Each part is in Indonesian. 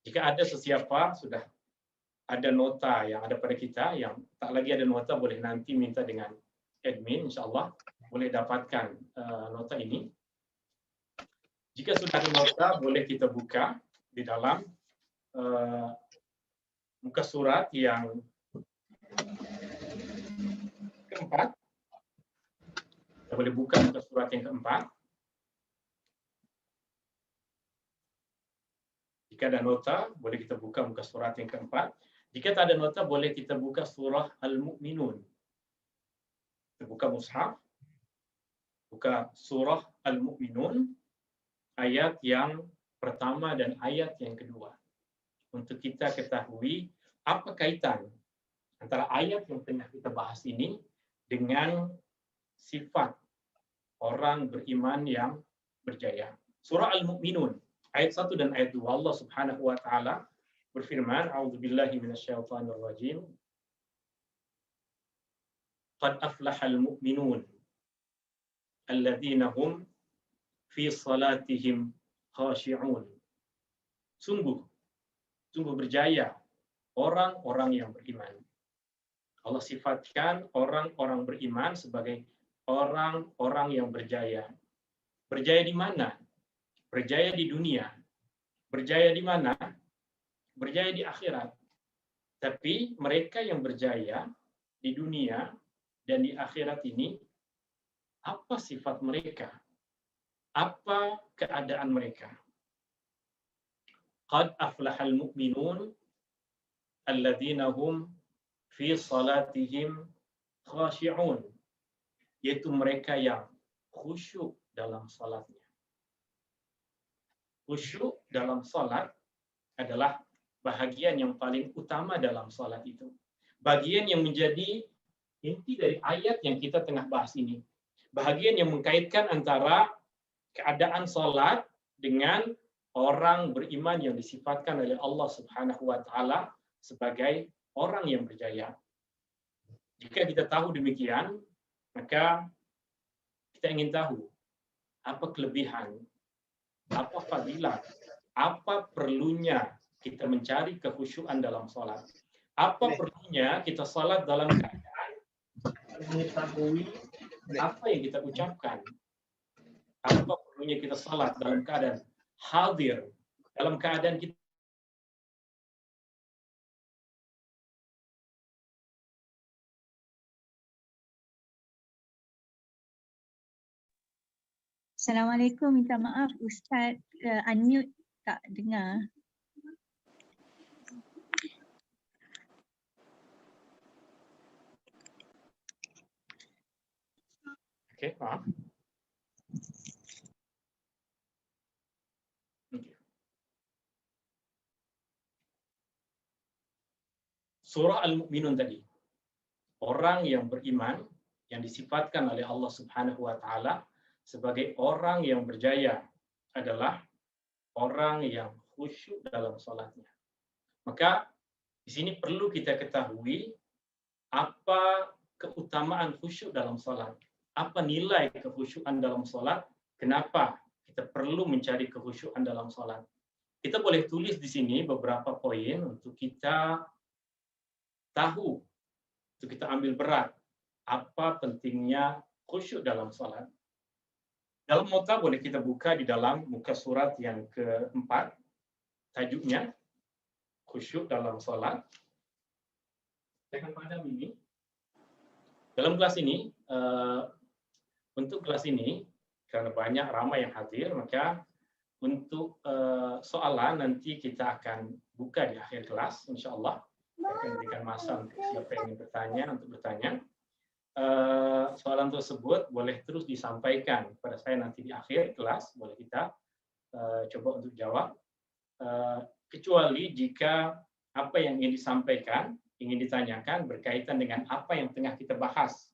Jika ada sesiapa sudah ada nota yang ada pada kita, yang tak lagi ada nota, boleh nanti minta dengan admin, insya Allah boleh dapatkan nota ini. Jika sudah ada nota, boleh kita buka di dalam muka surat yang keempat. Kita boleh buka muka surat yang keempat. Jika ada nota, boleh kita buka muka surat yang keempat. Jika tak ada nota, boleh kita buka surah Al-Mu'minun. Kita buka mushaf, buka surah Al-Mu'minun, ayat yang pertama dan ayat yang kedua. Untuk kita ketahui apa kaitan antara ayat yang tengah kita bahas ini dengan sifat orang beriman yang berjaya. Surah Al-Mu'minun, ayat 1 dan ayat 2, Allah Subhanahu wa taala berfirman, A'udzubillahi minasyaitonir rajim. Qad aflahal mu'minun alladzina hum fi salatihim khashi'un. Sungguh berjaya orang-orang yang beriman. Allah sifatkan orang-orang beriman sebagai orang-orang yang berjaya. Berjaya di mana? Berjaya di dunia. Berjaya di mana? Berjaya di akhirat. Tapi mereka yang berjaya di dunia dan di akhirat ini, apa sifat mereka? Apa keadaan mereka? Qad aflahal mu'minun alladzina hum fi salatihim khashi'un. Yaitu mereka yang khusyuk dalam salatnya. Khusyuk dalam salat adalah bahagian yang paling utama dalam salat itu. Bagian yang menjadi inti dari ayat yang kita tengah bahas ini. Bahagian yang mengkaitkan antara keadaan salat dengan orang beriman yang disifatkan oleh Allah Subhanahu wa taala sebagai orang yang berjaya. Jika kita tahu demikian, maka kita ingin tahu apa kelebihan, apa fadilah, apa perlunya kita mencari kekhusyuan dalam salat. Apa perlunya kita salat dalam keadaan mengetahui apa yang kita ucapkan. Apa perlunya kita salat dalam keadaan hadir, dalam keadaan kita Assalamualaikum, minta maaf Ustaz unmute tak dengar. Okey, maaf. Surah Al-Mu'minun tadi. Orang yang beriman yang disifatkan oleh Allah Subhanahu wa taala sebagai orang yang berjaya adalah orang yang khusyuk dalam salatnya. Maka di sini perlu kita ketahui apa keutamaan khusyuk dalam salat. Apa nilai kekhusyukan dalam salat? Kenapa kita perlu mencari kekhusyukan dalam salat? Kita boleh tulis di sini beberapa poin untuk kita tahu, untuk kita ambil berat apa pentingnya khusyuk dalam salat. Dalam nota boleh kita buka di dalam muka surat yang keempat, tajuknya khusyuk dalam salat. Saya akan padam ini. Dalam kelas ini, untuk kelas ini, karena banyak ramai yang hadir, maka untuk soalan nanti kita akan buka di akhir kelas, insya Allah. Saya akan berikan masa untuk siapa yang ingin bertanya, untuk bertanya. Soalan tersebut boleh terus disampaikan kepada saya nanti di akhir kelas, boleh kita coba untuk jawab. Kecuali jika apa yang ingin disampaikan, ingin ditanyakan berkaitan dengan apa yang tengah kita bahas.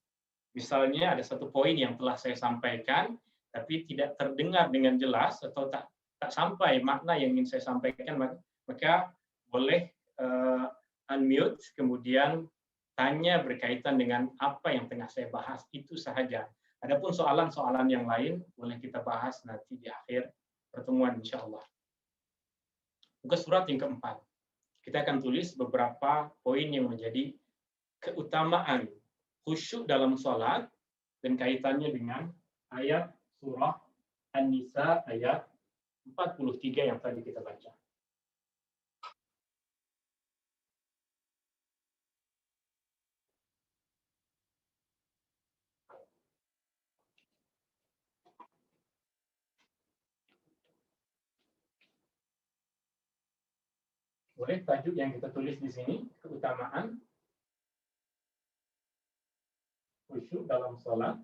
Misalnya ada satu poin yang telah saya sampaikan, tapi tidak terdengar dengan jelas atau tak sampai makna yang ingin saya sampaikan, maka boleh unmute, kemudian tanya berkaitan dengan apa yang tengah saya bahas, itu sahaja. Adapun soalan-soalan yang lain boleh kita bahas nanti di akhir pertemuan insya Allah. Muka surat yang keempat. Kita akan tulis beberapa poin yang menjadi keutamaan khusyuk dalam sholat dan kaitannya dengan ayat surah An-Nisa ayat 43 yang tadi kita baca. Boleh tajuk yang kita tulis di sini, keutamaan khusyuk dalam sholat.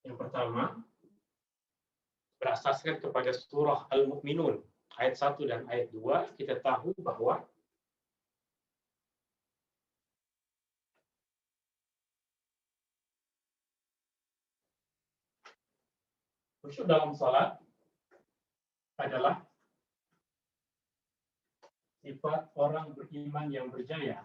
Yang pertama, berasaskan kepada surah Al-Mu'minun, ayat 1 dan ayat 2, kita tahu bahwa khusyuk dalam sholat adalah sifat orang beriman yang berjaya.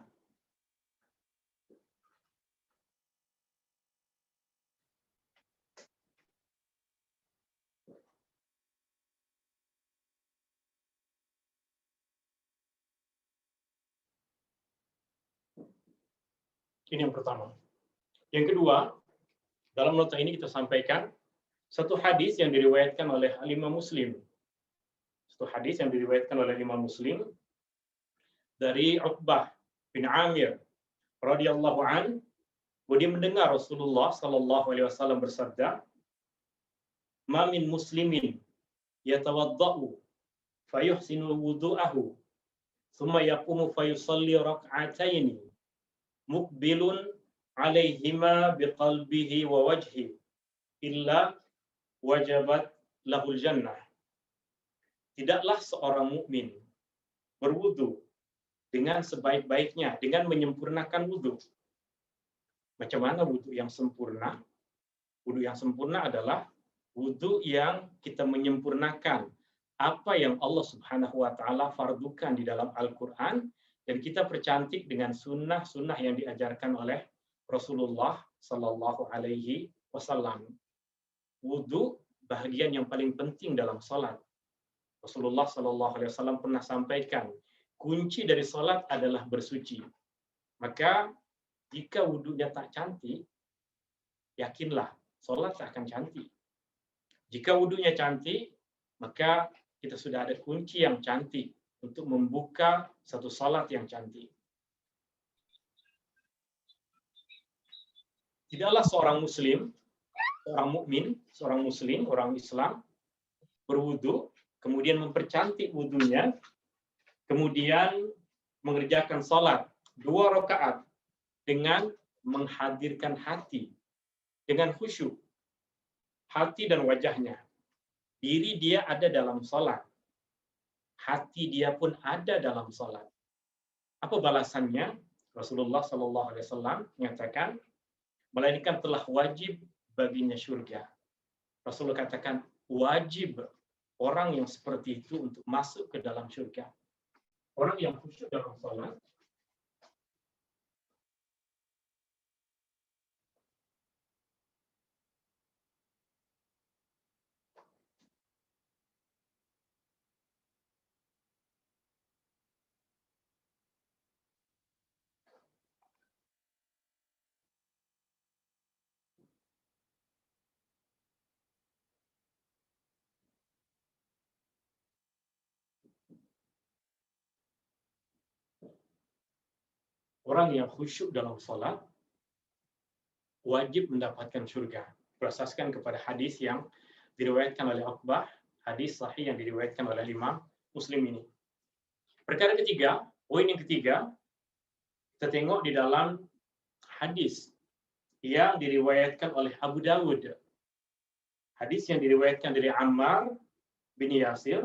Ini yang pertama. Yang kedua, dalam nota ini kita sampaikan satu hadis yang diriwayatkan oleh Imam Muslim. Satu hadis yang diriwayatkan oleh Imam Muslim dari Uqbah bin Amir radhiyallahu an, bahwa dia mendengar Rasulullah sallallahu alaihi wasallam bersabda, "Ma min muslimin yatawaddau fayuhsinu wudu'ahu thumma yaqumu fayusalli rak'ataini muqbilun alaihima biqalbihi wa wajhi illa wajabat lahul jannah." Tidaklah seorang mukmin berwudu dengan sebaik-baiknya, dengan menyempurnakan wudu. Macam mana wudu yang sempurna? Wudu yang sempurna adalah wudu yang kita menyempurnakan apa yang Allah Subhanahu wa taala fardukan di dalam Al-Qur'an, dan kita percantik dengan sunnah-sunnah yang diajarkan oleh Rasulullah sallallahu alaihi wasallam. Wudu bahagian yang paling penting dalam salat. Rasulullah sallallahu alaihi wasallam pernah sampaikan, kunci dari salat adalah bersuci. Maka jika wudunya tak cantik, yakinlah salat tak akan cantik. Jika wudunya cantik, maka kita sudah ada kunci yang cantik untuk membuka satu salat yang cantik. Tidaklah seorang muslim, seorang mukmin, seorang muslim, orang Islam berwudu, kemudian mempercantik wudunya, kemudian mengerjakan salat 2 rakaat dengan menghadirkan hati, dengan khusyuk, hati dan wajahnya. Diri dia ada dalam salat, hati dia pun ada dalam salat. Apa balasannya? Rasulullah sallallahu alaihi wasallam menyatakan, melainkan telah wajib baginya syurga. Rasulullah katakan, wajib orang yang seperti itu untuk masuk ke dalam syurga. Orang yang khusyuk dalam salat, orang yang khusyuk dalam salat wajib mendapatkan syurga. Berasaskan kepada hadis yang diriwayatkan oleh Uqbah, hadis sahih yang diriwayatkan oleh Imam Muslim ini. Perkara ketiga, poin yang ketiga, kita tengok di dalam hadis yang diriwayatkan oleh Abu Dawud. Hadis yang diriwayatkan dari Ammar bin Yasir,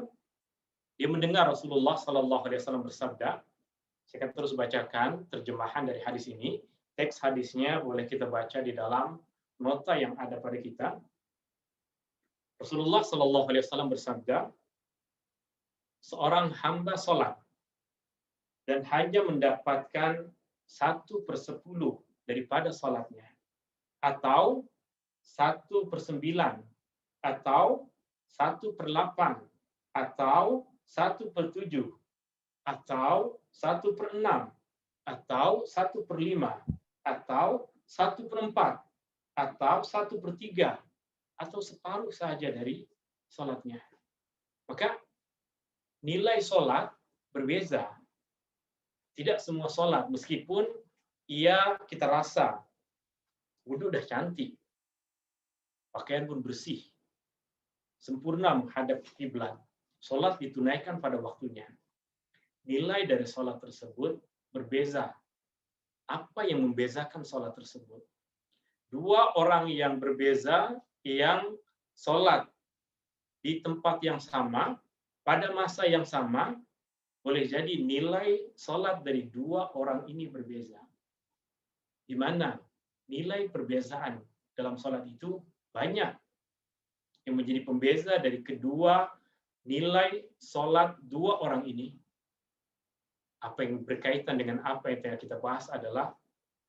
dia mendengar Rasulullah sallallahu alaihi wasallam bersabda. Saya akan terus bacakan terjemahan dari hadis ini. Teks hadisnya boleh kita baca di dalam nota yang ada pada kita. Rasulullah sallallahu alaihi wasallam bersabda, seorang hamba salat dan hanya mendapatkan 1/10 daripada salatnya. atau 1/9, atau 1/8, atau 1/7, atau 1/6, atau 1/5, atau 1/4, atau 1/3, atau separuh saja dari sholatnya. Maka nilai sholat berbeza. Tidak semua sholat, meskipun kita rasa wudhu udah cantik, pakaian pun bersih, sempurna menghadap kiblat, sholat ditunaikan pada waktunya. Nilai dari sholat tersebut berbeza. Apa yang membezakan sholat tersebut? Dua orang yang berbeza yang sholat di tempat yang sama, pada masa yang sama, boleh jadi nilai sholat dari dua orang ini berbeza. Di mana nilai perbezaan dalam sholat itu banyak. Yang menjadi pembeza dari kedua nilai sholat dua orang ini, apa yang berkaitan dengan apa yang telah kita bahas adalah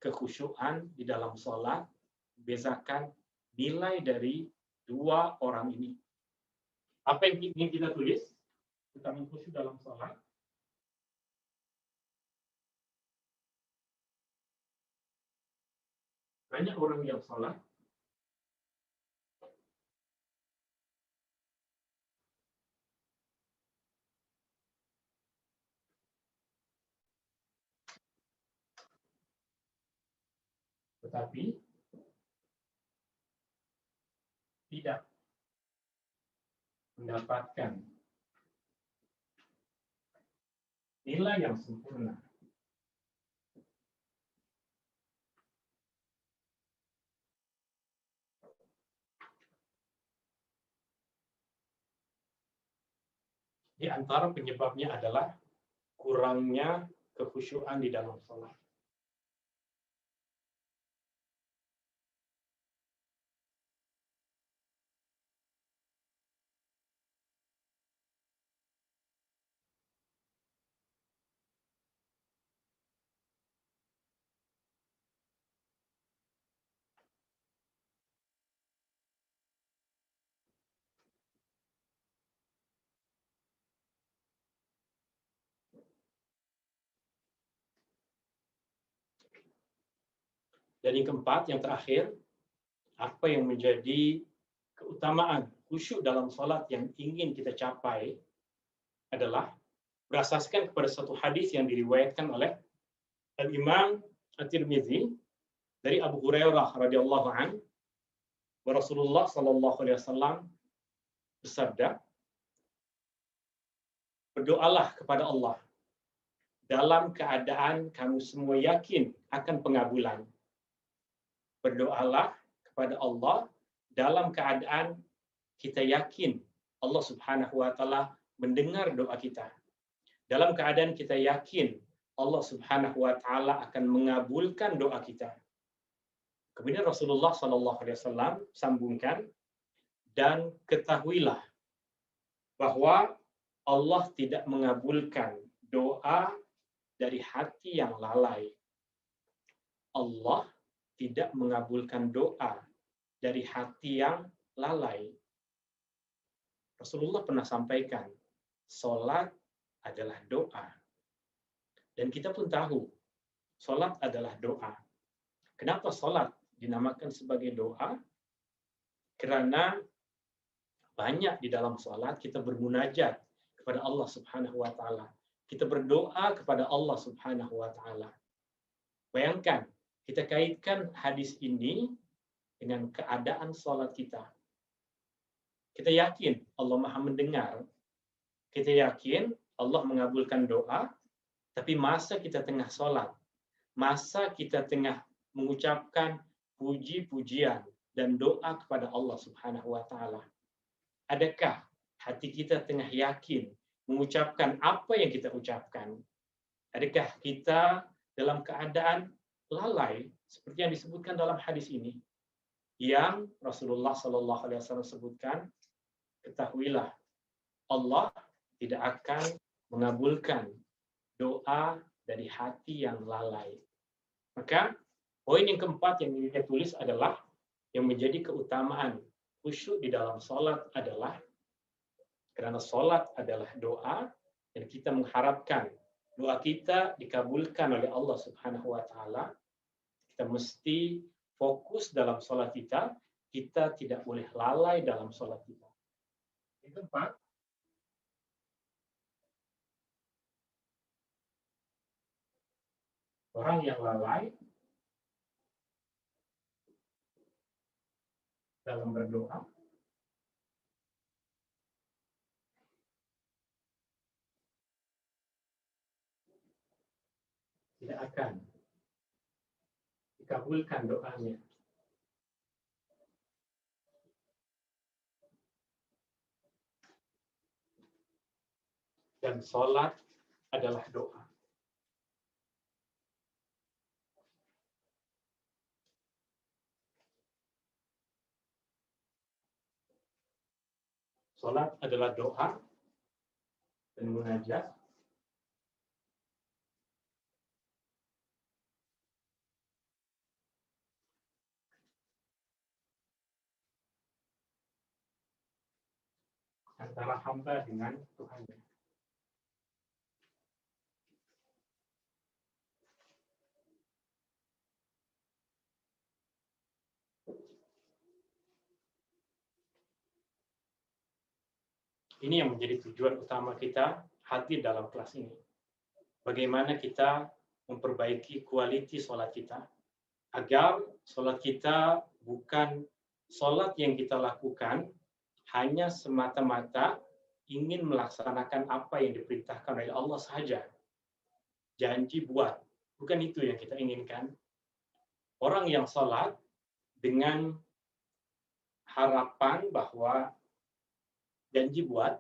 kekhusyuan di dalam sholat, bezakan nilai dari dua orang ini. Apa yang ingin kita tulis tentang khusyuk dalam sholat? Banyak orang yang sholat tetapi tidak mendapatkan nilai yang sempurna. Di antara penyebabnya adalah kurangnya kekhusyuan di dalam sholat. Dan yang keempat, yang terakhir, apa yang menjadi keutamaan khusyuk dalam sholat yang ingin kita capai adalah berasaskan kepada satu hadis yang diriwayatkan oleh Al-Imam At-Tirmidzi dari Abu Hurairah radhiyallahu an, Rasulullah sallallahu alaihi wasallam bersabda, berdoalah kepada Allah dalam keadaan kamu semua yakin akan pengabulan. Berdoalah kepada Allah dalam keadaan kita yakin Allah Subhanahu wa taala mendengar doa kita. Dalam keadaan kita yakin Allah Subhanahu wa taala akan mengabulkan doa kita. Kemudian Rasulullah sallallahu alaihi wasallam sambungkan, dan ketahuilah bahwa Allah tidak mengabulkan doa dari hati yang lalai. Allah tidak mengabulkan doa dari hati yang lalai. Rasulullah pernah sampaikan, sholat adalah doa. Dan kita pun tahu, sholat adalah doa. Kenapa sholat dinamakan sebagai doa? Karena banyak di dalam sholat kita bermunajat kepada Allah Subhanahu wa taala. Kita berdoa kepada Allah Subhanahu wa taala. Bayangkan, kita kaitkan hadis ini dengan keadaan sholat kita. Kita yakin Allah Maha mendengar. Kita yakin Allah mengabulkan doa, tapi masa kita tengah sholat, masa kita tengah mengucapkan puji-pujian dan doa kepada Allah Subhanahu wa taala, adakah hati kita tengah yakin mengucapkan apa yang kita ucapkan? Adakah kita dalam keadaan lalai seperti yang disebutkan dalam hadis ini, yang Rasulullah Shallallahu Alaihi Wasallam sebutkan, ketahuilah Allah tidak akan mengabulkan doa dari hati yang lalai. Maka Poin yang keempat yang ingin saya tulis adalah yang menjadi keutamaan khusyuk di dalam sholat adalah karena sholat adalah doa dan kita mengharapkan doa kita dikabulkan oleh Allah Subhanahu wa taala. Kita mesti fokus dalam sholat kita, kita tidak boleh lalai dalam sholat kita. Yang keempat, orang yang lalai dalam berdoa tidak akan dikabulkan doanya. Dan sholat adalah doa. Sholat adalah doa dan munajat. Antara hamba dengan Tuhan. Ini yang menjadi tujuan utama kita hadir dalam kelas ini. Bagaimana kita memperbaiki kualitas sholat kita, agar sholat kita bukan sholat yang kita lakukan hanya semata-mata ingin melaksanakan apa yang diperintahkan oleh Allah saja. Janji buat, bukan itu yang kita inginkan. Orang yang sholat dengan harapan bahwa janji buat,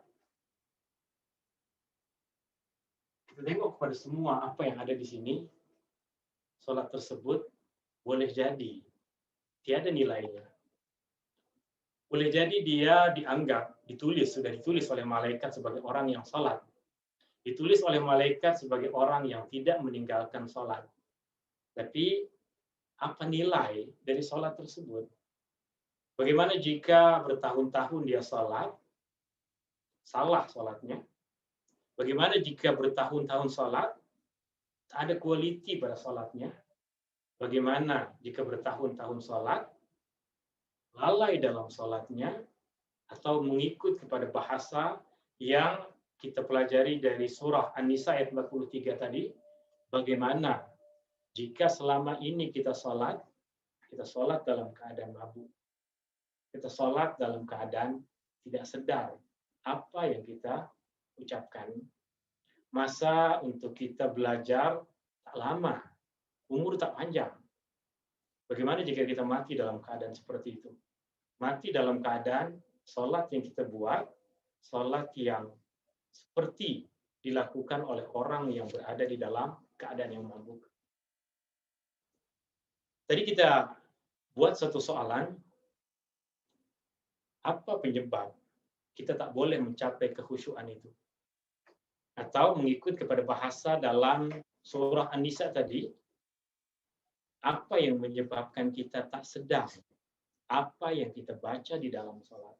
kita tengok kepada semua apa yang ada di sini, sholat tersebut boleh jadi tiada nilainya. Boleh jadi dia dianggap, sudah ditulis oleh malaikat sebagai orang yang sholat. Ditulis oleh malaikat sebagai orang yang tidak meninggalkan sholat. Tapi apa nilai dari sholat tersebut? Bagaimana jika bertahun-tahun dia sholat, salah sholatnya? Bagaimana jika bertahun-tahun sholat, tak ada kualiti pada sholatnya? Bagaimana jika bertahun-tahun sholat, lalai dalam sholatnya, atau mengikut kepada bahasa yang kita pelajari dari surah An-Nisa ayat 43 tadi, bagaimana jika selama ini kita sholat dalam keadaan mabuk. Kita sholat dalam keadaan tidak sadar apa yang kita ucapkan. Masa untuk kita belajar tak lama, umur tak panjang. Bagaimana jika kita mati dalam keadaan seperti itu? Mati dalam keadaan sholat yang kita buat, sholat yang seperti dilakukan oleh orang yang berada di dalam keadaan yang mabuk. Tadi kita buat satu soalan, apa penyebab kita tak boleh mencapai kekhusyuan itu? Atau mengikut kepada bahasa dalam surah An-Nisa tadi, apa yang menyebabkan kita tak sedar apa yang kita baca di dalam sholat?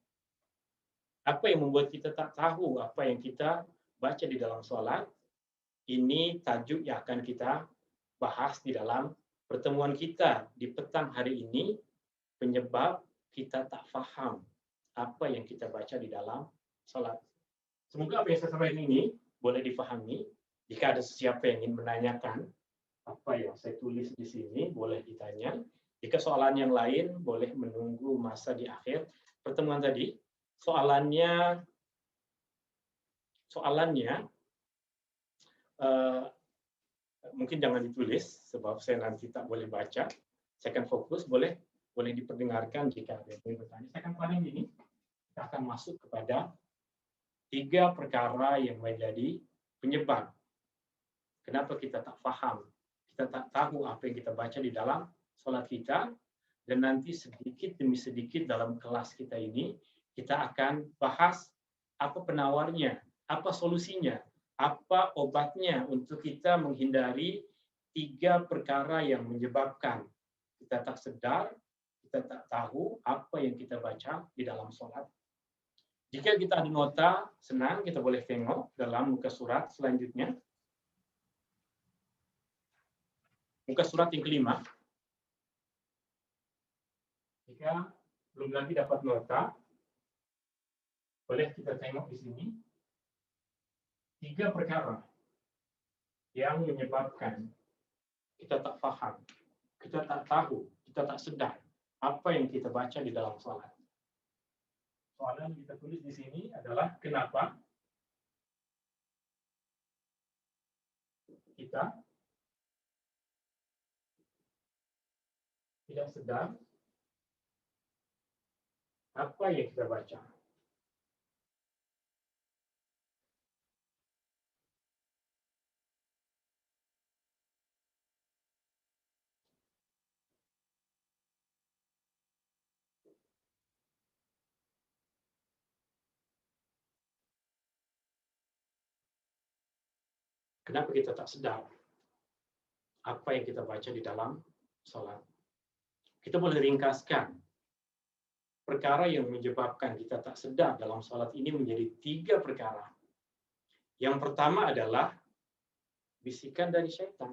Apa yang membuat kita tak tahu apa yang kita baca di dalam sholat? Ini tajuk yang akan kita bahas di dalam pertemuan kita di petang hari ini, penyebab kita tak faham apa yang kita baca di dalam sholat. Semoga apa yang saya sampaikan ini boleh difahami. Jika ada siapa yang ingin menanyakan apa yang saya tulis di sini, boleh ditanya. Jika soalan yang lain, boleh menunggu masa di akhir pertemuan tadi. Soalannya mungkin jangan ditulis, sebab saya nanti tak boleh baca. Saya akan fokus, boleh diperdengarkan jika ada yang ingin bertanya. Saya akan paling ini, kita akan masuk kepada 3 perkara yang menjadi penyebab kenapa kita tak faham, kita tak tahu apa yang kita baca di dalam sholat kita, dan nanti sedikit demi sedikit dalam kelas kita ini, kita akan bahas apa penawarnya, apa solusinya, apa obatnya untuk kita menghindari 3 perkara yang menyebabkan kita tak sedar, kita tak tahu apa yang kita baca di dalam sholat. Jika kita ada nota, senang kita boleh tengok dalam muka surat selanjutnya. Muka surat yang kelima. Jika belum lagi dapat nota, boleh kita tengok di sini. 3 perkara yang menyebabkan kita tak faham, kita tak tahu, kita tak sedar apa yang kita baca di dalam sholat. Soalan yang kita tulis di sini adalah kenapa kita tidak sedar apa yang kita baca. Kenapa kita tak sedar apa yang kita baca di dalam sholat? Kita boleh ringkaskan perkara yang menyebabkan kita tak sedar dalam sholat ini menjadi 3 perkara. Yang pertama adalah bisikan dari syaitan.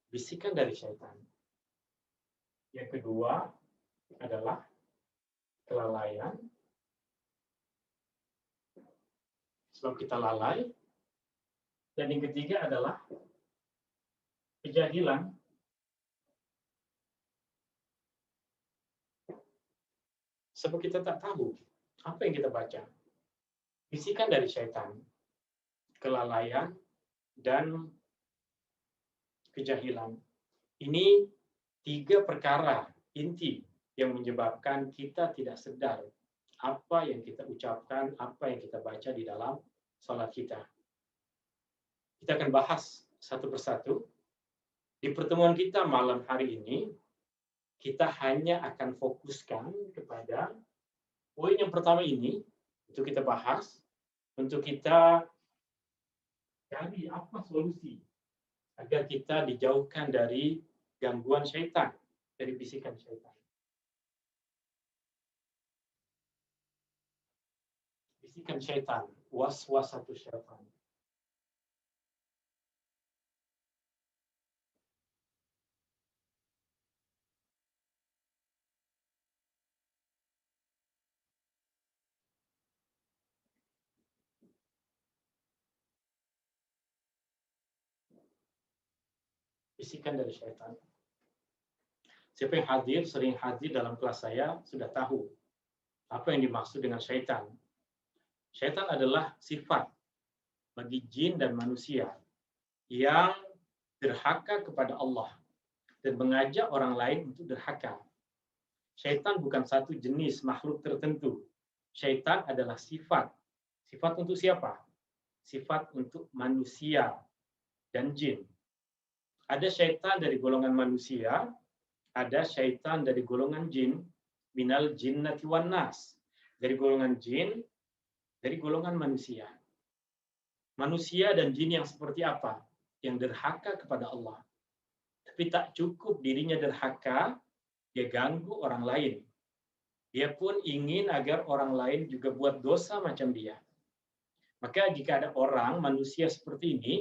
Bisikan dari syaitan. Yang kedua adalah kelalaian. Sebab kita lalai. Dan yang ketiga adalah kejahilan. Sebab kita tak tahu apa yang kita baca. Bisikan dari syaitan, kelalaian, dan kejahilan. Ini 3 perkara inti yang menyebabkan kita tidak sedar apa yang kita ucapkan, apa yang kita baca di dalam salat kita. Kita akan bahas satu persatu. Di pertemuan kita malam hari ini, kita hanya akan fokuskan kepada poin yang pertama ini, untuk kita bahas, untuk kita cari apa solusi agar kita dijauhkan dari gangguan syaitan, dari bisikan syaitan. Bisikan syaitan, waswasatu syaitan. Bisikan dari syaitan. Siapa yang hadir, sering hadir dalam kelas saya, sudah tahu apa yang dimaksud dengan syaitan. Syaitan adalah sifat bagi jin dan manusia yang derhaka kepada Allah dan mengajak orang lain untuk derhaka. Syaitan bukan satu jenis makhluk tertentu. Syaitan adalah sifat. Sifat untuk siapa? Sifat untuk manusia dan jin. Ada syaitan dari golongan manusia, ada syaitan dari golongan jin, minal jinnati wan nas. Dari golongan jin, dari golongan manusia. Manusia dan jin yang seperti apa? Yang derhaka kepada Allah. Tapi tak cukup dirinya derhaka, dia ganggu orang lain. Dia pun ingin agar orang lain juga buat dosa macam dia. Maka jika ada orang, manusia seperti ini,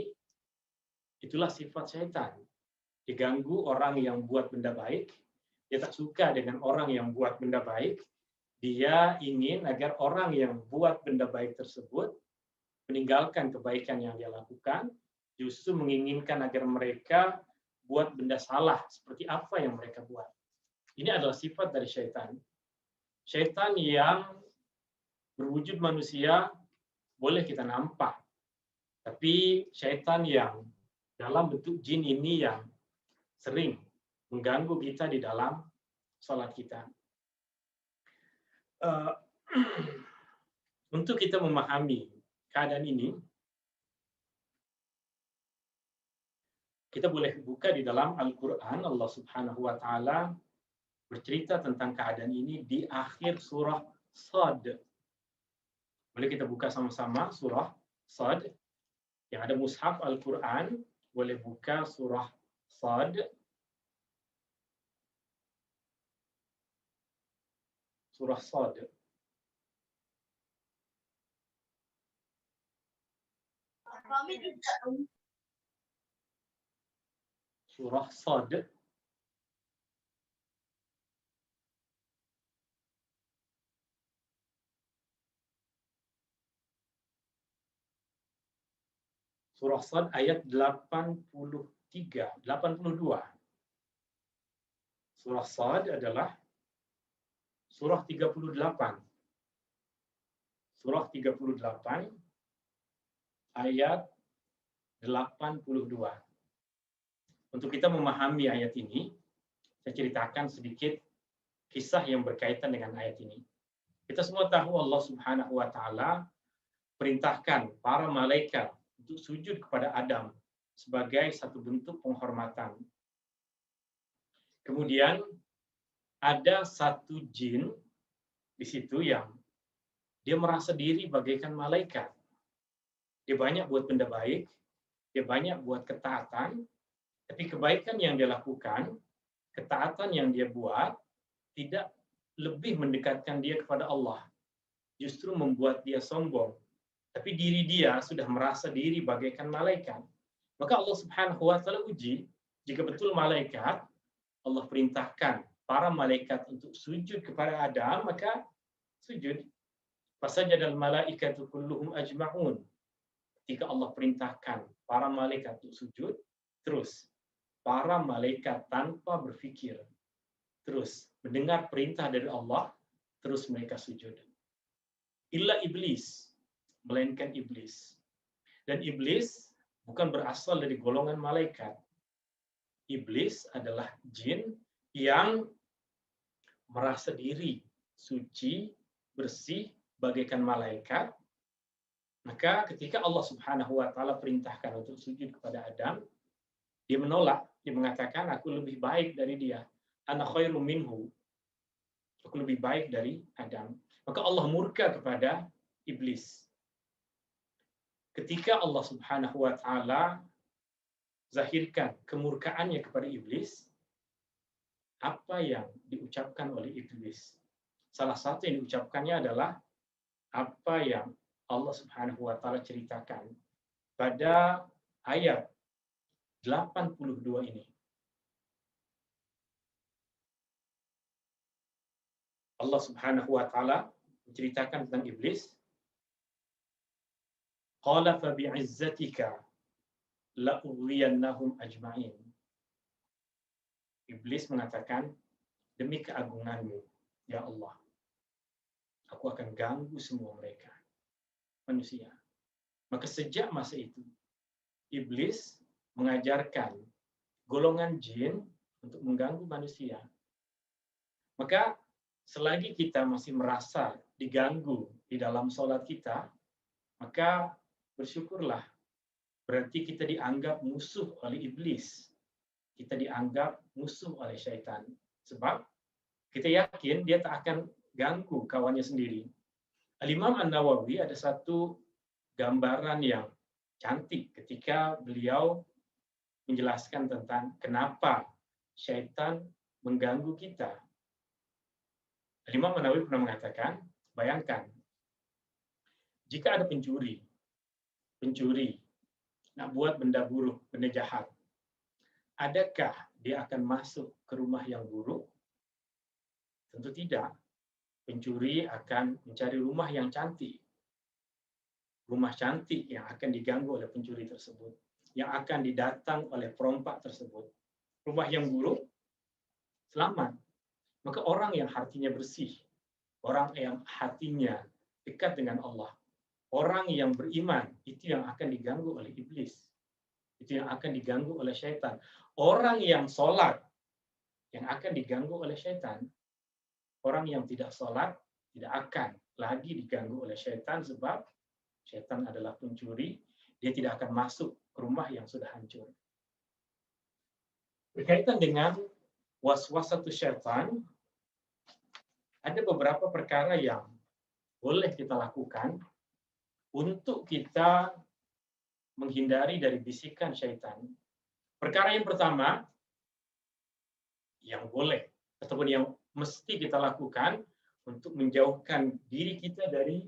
itulah sifat syaitan. Diganggu orang yang buat benda baik, dia tak suka dengan orang yang buat benda baik, dia ingin agar orang yang buat benda baik tersebut meninggalkan kebaikan yang dia lakukan, justru menginginkan agar mereka buat benda salah seperti apa yang mereka buat. Ini adalah sifat dari syaitan. Syaitan yang berwujud manusia boleh kita nampak, tapi syaitan yang dalam bentuk jin ini yang sering mengganggu kita di dalam salat kita. Untuk kita memahami keadaan ini, kita boleh buka di dalam Al-Quran. Allah Subhanahu wa Ta'ala bercerita tentang keadaan ini di akhir surah Shad. Boleh kita buka sama-sama surah Shad. Yang ada mushaf Al-Quran, boleh buka surah Shad. Surah Shad. Surah Shad. Surah Shad ayat 83, 82. Surah Shad adalah surah 38. Surah 38 ayat 82. Untuk kita memahami ayat ini, saya ceritakan sedikit kisah yang berkaitan dengan ayat ini. Kita semua tahu Allah Subhanahu wa taala perintahkan para malaikat untuk sujud kepada Adam sebagai satu bentuk penghormatan. Kemudian ada satu jin di situ yang dia merasa diri bagaikan malaikat. Dia banyak buat benda baik, dia banyak buat ketaatan, tapi kebaikan yang dia lakukan, ketaatan yang dia buat, tidak lebih mendekatkan dia kepada Allah. Justru membuat dia sombong. Tapi diri dia sudah merasa diri bagaikan malaikat. Maka Allah Subhanahu wa taala uji, jika betul malaikat, Allah perintahkan para malaikat untuk sujud kepada Adam, maka sujud. Fasajadal malaikatu kulluhum ajma'un. Ketika Allah perintahkan para malaikat untuk sujud, terus para malaikat tanpa berfikir, terus mendengar perintah dari Allah, terus mereka sujud. Illa iblis, melainkan iblis. Dan iblis bukan berasal dari golongan malaikat. Iblis adalah jin yang merasa diri suci, bersih, bagaikan malaikat. Maka ketika Allah Subhanahu wa taala perintahkan untuk sujud kepada Adam, dia menolak, dia mengatakan aku lebih baik dari dia. Ana khairum minhu. Aku lebih baik dari Adam. Maka Allah murka kepada iblis. Ketika Allah Subhanahu wa taala zahirkan kemurkaannya kepada iblis, apa yang diucapkan oleh iblis? Salah satu yang diucapkannya adalah apa yang Allah Subhanahu wa taala ceritakan pada ayat 82 ini. Allah Subhanahu wa taala menceritakan tentang iblis. Qala fa bi'izzatika la ughwiyannahum ajma'in. Iblis mengatakan, demi keagunganmu, ya Allah, aku akan ganggu semua mereka, manusia. Maka sejak masa itu, iblis mengajarkan golongan jin untuk mengganggu manusia. Maka selagi kita masih merasa diganggu di dalam sholat kita, maka bersyukurlah. Berarti kita dianggap musuh oleh iblis. Kita dianggap musuh oleh syaitan. Sebab kita yakin dia tak akan ganggu kawannya sendiri. Al-Imam An-Nawawi ada satu gambaran yang cantik ketika beliau menjelaskan tentang kenapa syaitan mengganggu kita. Al-Imam An-Nawawi pernah mengatakan, bayangkan, jika ada pencuri nak buat benda buruk, benda jahat, adakah dia akan masuk ke rumah yang buruk? Tentu tidak. Pencuri akan mencari rumah yang cantik. Rumah cantik yang akan diganggu oleh pencuri tersebut, yang akan didatang oleh perompak tersebut. Rumah yang buruk, selamat. Maka orang yang hatinya bersih, orang yang hatinya dekat dengan Allah, orang yang beriman, itu yang akan diganggu oleh iblis. Itu yang akan diganggu oleh syaitan. Orang yang sholat, yang akan diganggu oleh syaitan. Orang yang tidak sholat, tidak akan lagi diganggu oleh syaitan, sebab syaitan adalah pencuri, dia tidak akan masuk ke rumah yang sudah hancur. Berkaitan dengan waswasatus syaitan, ada beberapa perkara yang boleh kita lakukan untuk kita menghindari dari bisikan syaitan. Perkara yang pertama yang boleh ataupun yang mesti kita lakukan untuk menjauhkan diri kita dari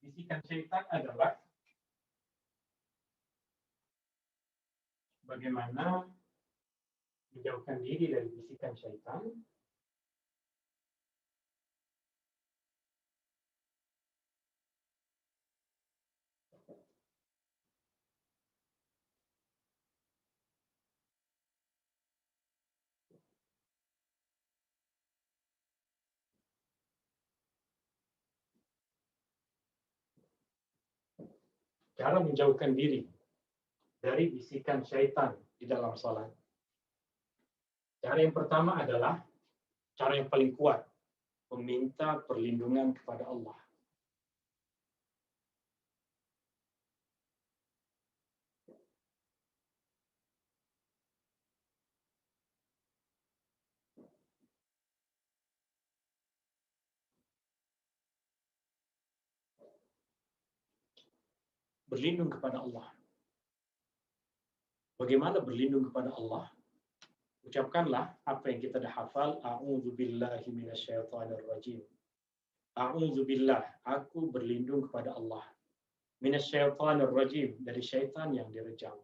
bisikan syaitan adalah bagaimana menjauhkan diri dari bisikan syaitan. Cara menjauhkan diri dari bisikan syaitan di dalam salat. Cara yang pertama adalah cara yang paling kuat, meminta perlindungan kepada Allah. Berlindung kepada Allah. Bagaimana berlindung kepada Allah? Ucapkanlah apa yang kita dah hafal, a'udzubillahi minasyaitonirrajim. A'udzubillah, aku berlindung kepada Allah. Minasyaitonirrajim, dari syaitan yang direjam.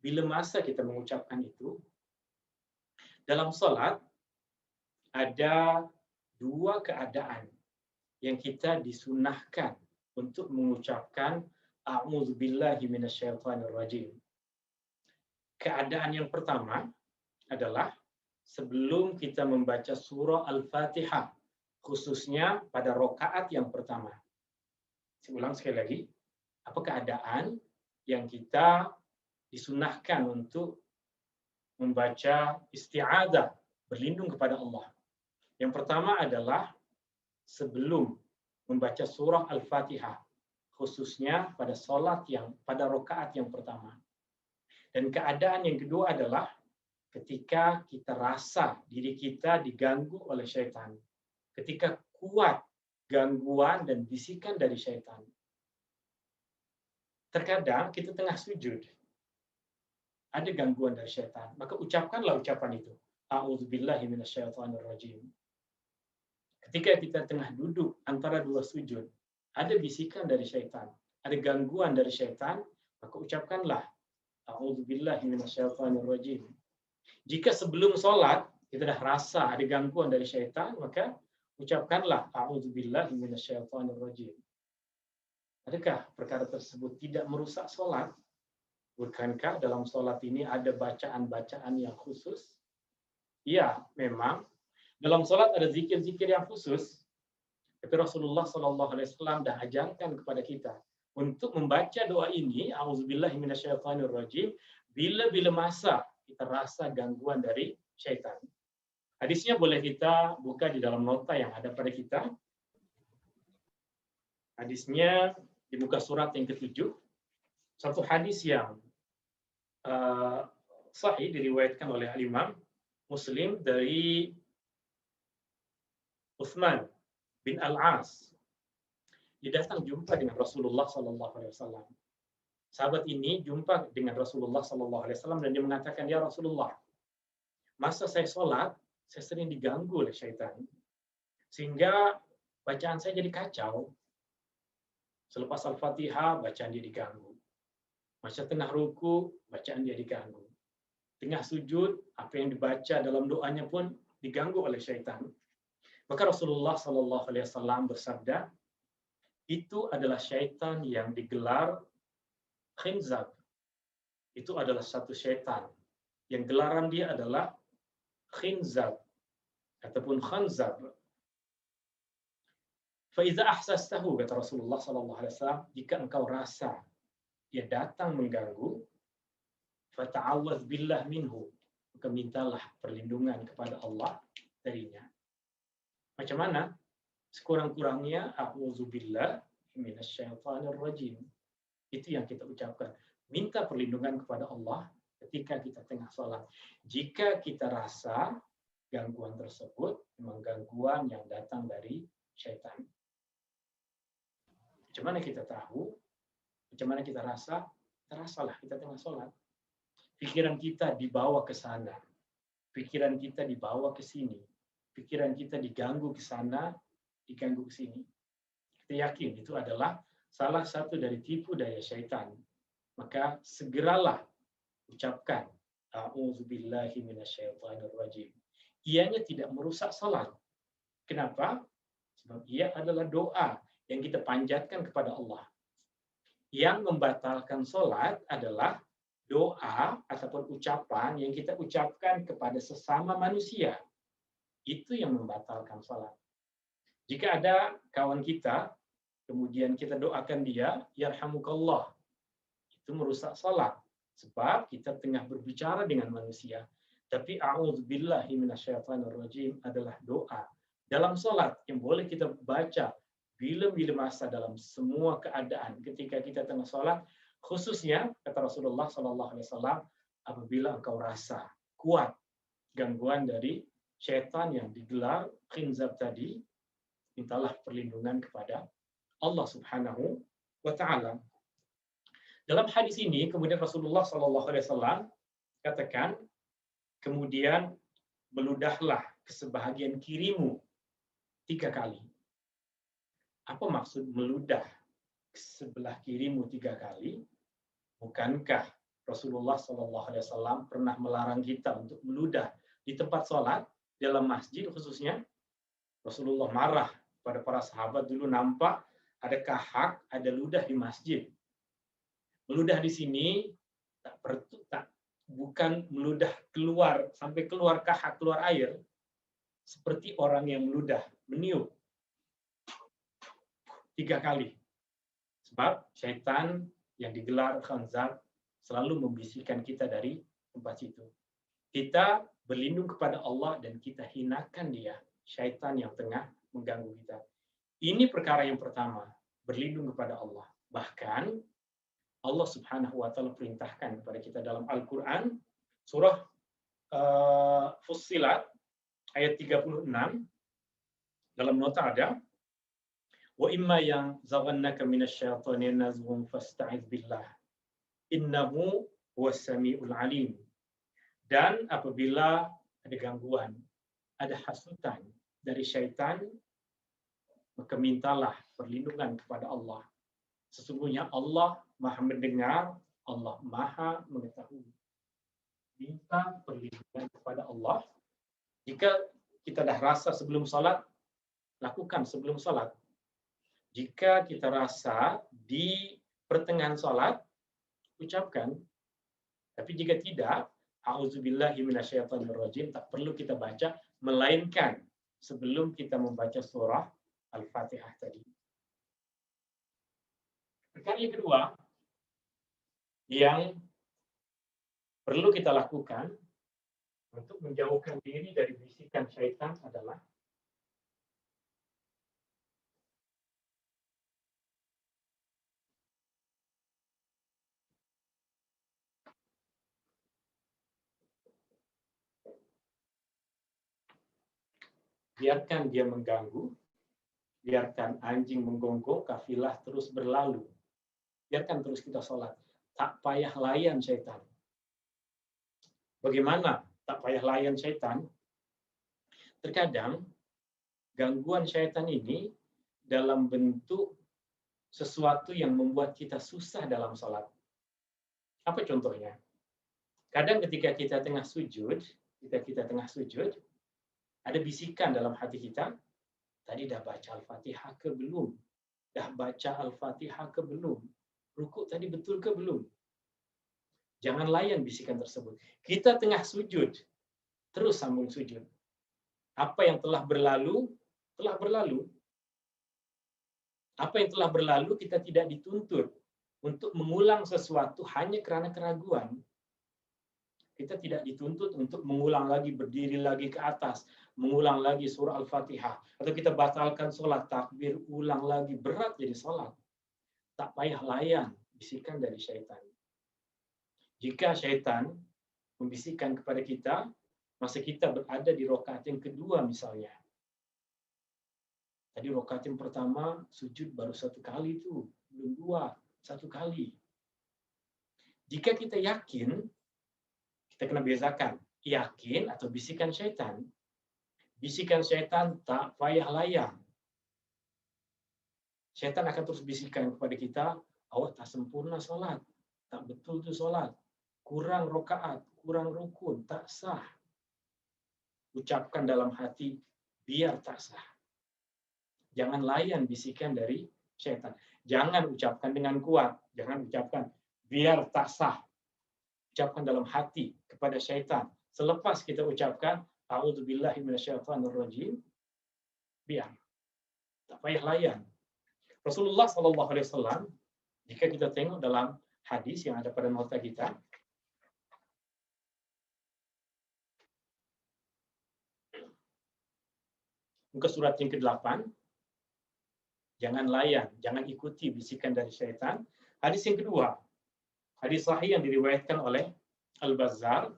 Bila masa kita mengucapkan itu, dalam salat ada dua keadaan yang kita disunahkan untuk mengucapkan a'udzubillahi minasyaitonirrajim. Keadaan yang pertama adalah sebelum kita membaca surah Al-Fatihah, khususnya pada rakaat yang pertama. Saya ulang sekali lagi, apa keadaan yang kita disunahkan untuk membaca isti'adzah, berlindung kepada Allah. Yang pertama adalah sebelum membaca surah Al-Fatihah, khususnya pada pada rakaat yang pertama. Dan keadaan yang kedua adalah ketika kita rasa diri kita diganggu oleh syaitan. Ketika kuat gangguan dan bisikan dari syaitan. Terkadang kita tengah sujud, ada gangguan dari syaitan, maka ucapkanlah ucapan itu. A'udzubillahi minasyaitonirrajim. Ketika kita tengah duduk antara dua sujud, ada bisikan dari syaitan, ada gangguan dari syaitan, maka ucapkanlah a'udzubillahi minasyaitonirrajim. Jika sebelum sholat kita dah rasa ada gangguan dari syaitan, maka ucapkanlah a'udzubillahi minasyaitonirrajim. Adakah perkara tersebut tidak merusak sholat? Bukankah dalam sholat ini ada bacaan-bacaan yang khusus? Ya, memang dalam sholat ada zikir-zikir yang khusus. Tapi Rasulullah SAW dah ajarkan kepada kita untuk membaca doa ini, a'udzubillahi minasyaitonirrajim, bila-bila masa kita rasa gangguan dari syaitan. Hadisnya boleh kita buka di dalam nota yang ada pada kita. Hadisnya di muka surat yang ke-7. Satu hadis yang sahih diriwayatkan oleh Imam Muslim dari Utsman bin Al-As. Dia datang jumpa dengan Rasulullah SAW. Sahabat ini jumpa dengan Rasulullah SAW dan dia mengatakan, ya Rasulullah, masa saya sholat, saya sering diganggu oleh syaitan. Sehingga bacaan saya jadi kacau. Selepas Al-Fatihah, bacaan dia diganggu. Masa tengah ruku, bacaan dia diganggu. Tengah sujud, apa yang dibaca dalam doanya pun diganggu oleh syaitan. Maka Rasulullah SAW bersabda, itu adalah syaitan yang digelar Khinzab. Itu adalah satu syaitan yang gelaran dia adalah Khinzab ataupun Khanzab. Faiza ahsastahu, kata Rasulullah SAW, jika engkau rasa dia datang mengganggu, fata'awwadz billah minhu, maka mintalah perlindungan kepada Allah darinya. Macam mana? Sekurang-kurangnya a'udzubillah minasyaitonirrajim. Itu yang kita ucapkan. Minta perlindungan kepada Allah ketika kita tengah salat. Jika kita rasa gangguan tersebut memang gangguan yang datang dari syaitan. Macam mana kita tahu? Macam mana kita rasa? Terasalah kita tengah sholat. Pikiran kita dibawa ke sana. Pikiran kita dibawa ke sini. Pikiran kita diganggu ke sana, diganggu ke sini. Kita yakin itu adalah salah satu dari tipu daya syaitan. Maka segeralah ucapkan a'udzubillahi minasyaitonirrajim. Ianya tidak merusak salat. Kenapa? Sebab ia adalah doa yang kita panjatkan kepada Allah. Yang membatalkan salat adalah doa ataupun ucapan yang kita ucapkan kepada sesama manusia. Itu yang membatalkan salat. Jika ada kawan kita, kemudian kita doakan dia, yarhamukallah, itu merusak salat. Sebab kita tengah berbicara dengan manusia. Tapi a'udzubillahi minasyaitonirrajim adalah doa dalam salat yang boleh kita baca bila-bila masa dalam semua keadaan ketika kita tengah salat, khususnya kata Rasulullah SAW, apabila engkau rasa kuat gangguan dari syaitan yang digelar khinzab tadi, mintalah perlindungan kepada Allah Subhanahu wa taala. Dalam hadis ini kemudian Rasulullah SAW katakan, kemudian meludahlah ke sebahagian kirimu 3 kali. Apa maksud meludah ke sebelah kirimu 3 kali? Bukankah Rasulullah SAW pernah melarang kita untuk meludah di tempat sholat, dalam masjid khususnya? Rasulullah marah pada para sahabat dulu, nampak ada kahak, ada ludah di masjid. Meludah di sini bukan meludah keluar sampai keluar kahak, keluar air, seperti orang yang meludah, meniup 3 kali. Sebab syaitan yang digelar khanzab selalu membisikkan kita dari tempat situ. Kita berlindung kepada Allah dan kita hinakan dia, syaitan yang tengah mengganggu kita. Ini perkara yang pertama, berlindung kepada Allah. Bahkan Allah Subhanahu wa taala perintahkan kepada kita dalam Al-Qur'an surah Fussilat ayat 36, dalam nota ada, wa imma yang zaghannaka minasyaitonir nazghun fasta'iz billah innahu huwas samiul alim. Dan apabila ada gangguan, ada hasutan dari syaitan, maka mintalah perlindungan kepada Allah. Sesungguhnya Allah Maha mendengar, Allah Maha mengetahui. Minta perlindungan kepada Allah. Jika kita dah rasa sebelum salat, lakukan sebelum salat. Jika kita rasa di pertengahan salat, ucapkan. Tapi jika tidak, a'udzubillahi minasyaitonirrajim, tak perlu kita baca, melainkan sebelum kita membaca surah Al-Fatihah tadi. Perkara yang kedua yang perlu kita lakukan untuk menjauhkan diri dari bisikan syaitan adalah biarkan dia mengganggu, biarkan anjing menggonggong, kafilah terus berlalu. Biarkan terus kita sholat. Tak payah layan syaitan. Bagaimana tak payah layan syaitan? Terkadang gangguan syaitan ini dalam bentuk sesuatu yang membuat kita susah dalam sholat. Apa contohnya? Kadang ketika kita tengah sujud, ada bisikan dalam hati kita, tadi dah baca Al-Fatihah ke belum? Dah baca Al-Fatihah ke belum? Rukuk tadi betul ke belum? Jangan layan bisikan tersebut. Kita tengah sujud, terus sambung sujud. Apa yang telah berlalu, telah berlalu. Apa yang telah berlalu, kita tidak dituntut untuk mengulang sesuatu hanya kerana keraguan. Kita tidak dituntut untuk mengulang lagi, berdiri lagi ke atas, mengulang lagi surah Al-Fatihah. Atau kita batalkan sholat, takbir, ulang lagi. Berat jadi sholat. Tak payah layan bisikan dari syaitan. Jika syaitan membisikkan kepada kita, Masa kita berada di rakaat yang kedua misalnya. Tadi rakaat yang pertama sujud baru satu kali itu, belum dua, satu kali. Jika kita yakin, kita kena bezakan yakin atau bisikan syaitan. Bisikan syaitan tak payah layan. Syaitan akan terus bisikan kepada kita, awak tak sempurna solat, tak betul tu solat, kurang rakaat, kurang rukun, tak sah. Ucapkan dalam hati, biar tak sah. Jangan layan bisikan dari syaitan. Jangan ucapkan dengan kuat. Jangan ucapkan, biar tak sah. Ucapkan dalam hati kepada syaitan. Selepas kita ucapkan, a'udzubillahi minasyaitonirrajim, biar. Tak payah layan. Rasulullah SAW, jika kita tengok dalam hadis yang ada pada nota kita, muka surat yang ke-8, jangan layan, jangan ikuti bisikan dari syaitan. Hadis yang kedua, hadis sahih yang diriwayatkan oleh Al-Bazzar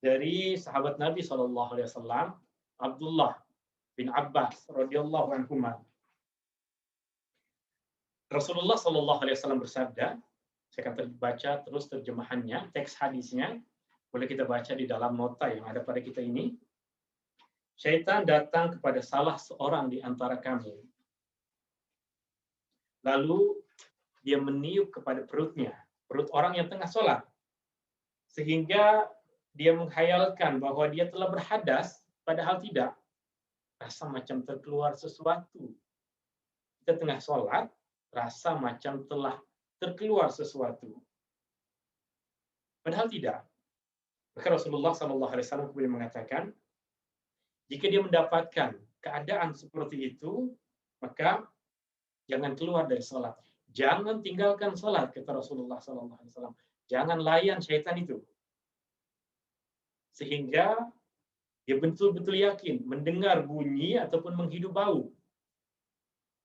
dari sahabat Nabi SAW, Abdullah bin Abbas radhiyallahu anhuma. Rasulullah SAW bersabda, saya akan baca terus terjemahannya, teks hadisnya, boleh kita baca di dalam nota yang ada pada kita ini. Syaitan datang kepada salah seorang di antara kamu. Lalu dia meniup kepada perutnya, perut orang yang tengah sholat. Sehingga dia menghayalkan bahwa dia telah berhadas, padahal tidak. Rasa macam terkeluar sesuatu. Kita tengah sholat, rasa macam telah terkeluar sesuatu. Padahal tidak. Maka Rasulullah SAW kemudian mengatakan, jika dia mendapatkan keadaan seperti itu, maka jangan keluar dari sholat. Jangan tinggalkan sholat, kata Rasulullah SAW. Jangan layan syaitan itu. Sehingga dia betul-betul yakin mendengar bunyi ataupun menghidup bau.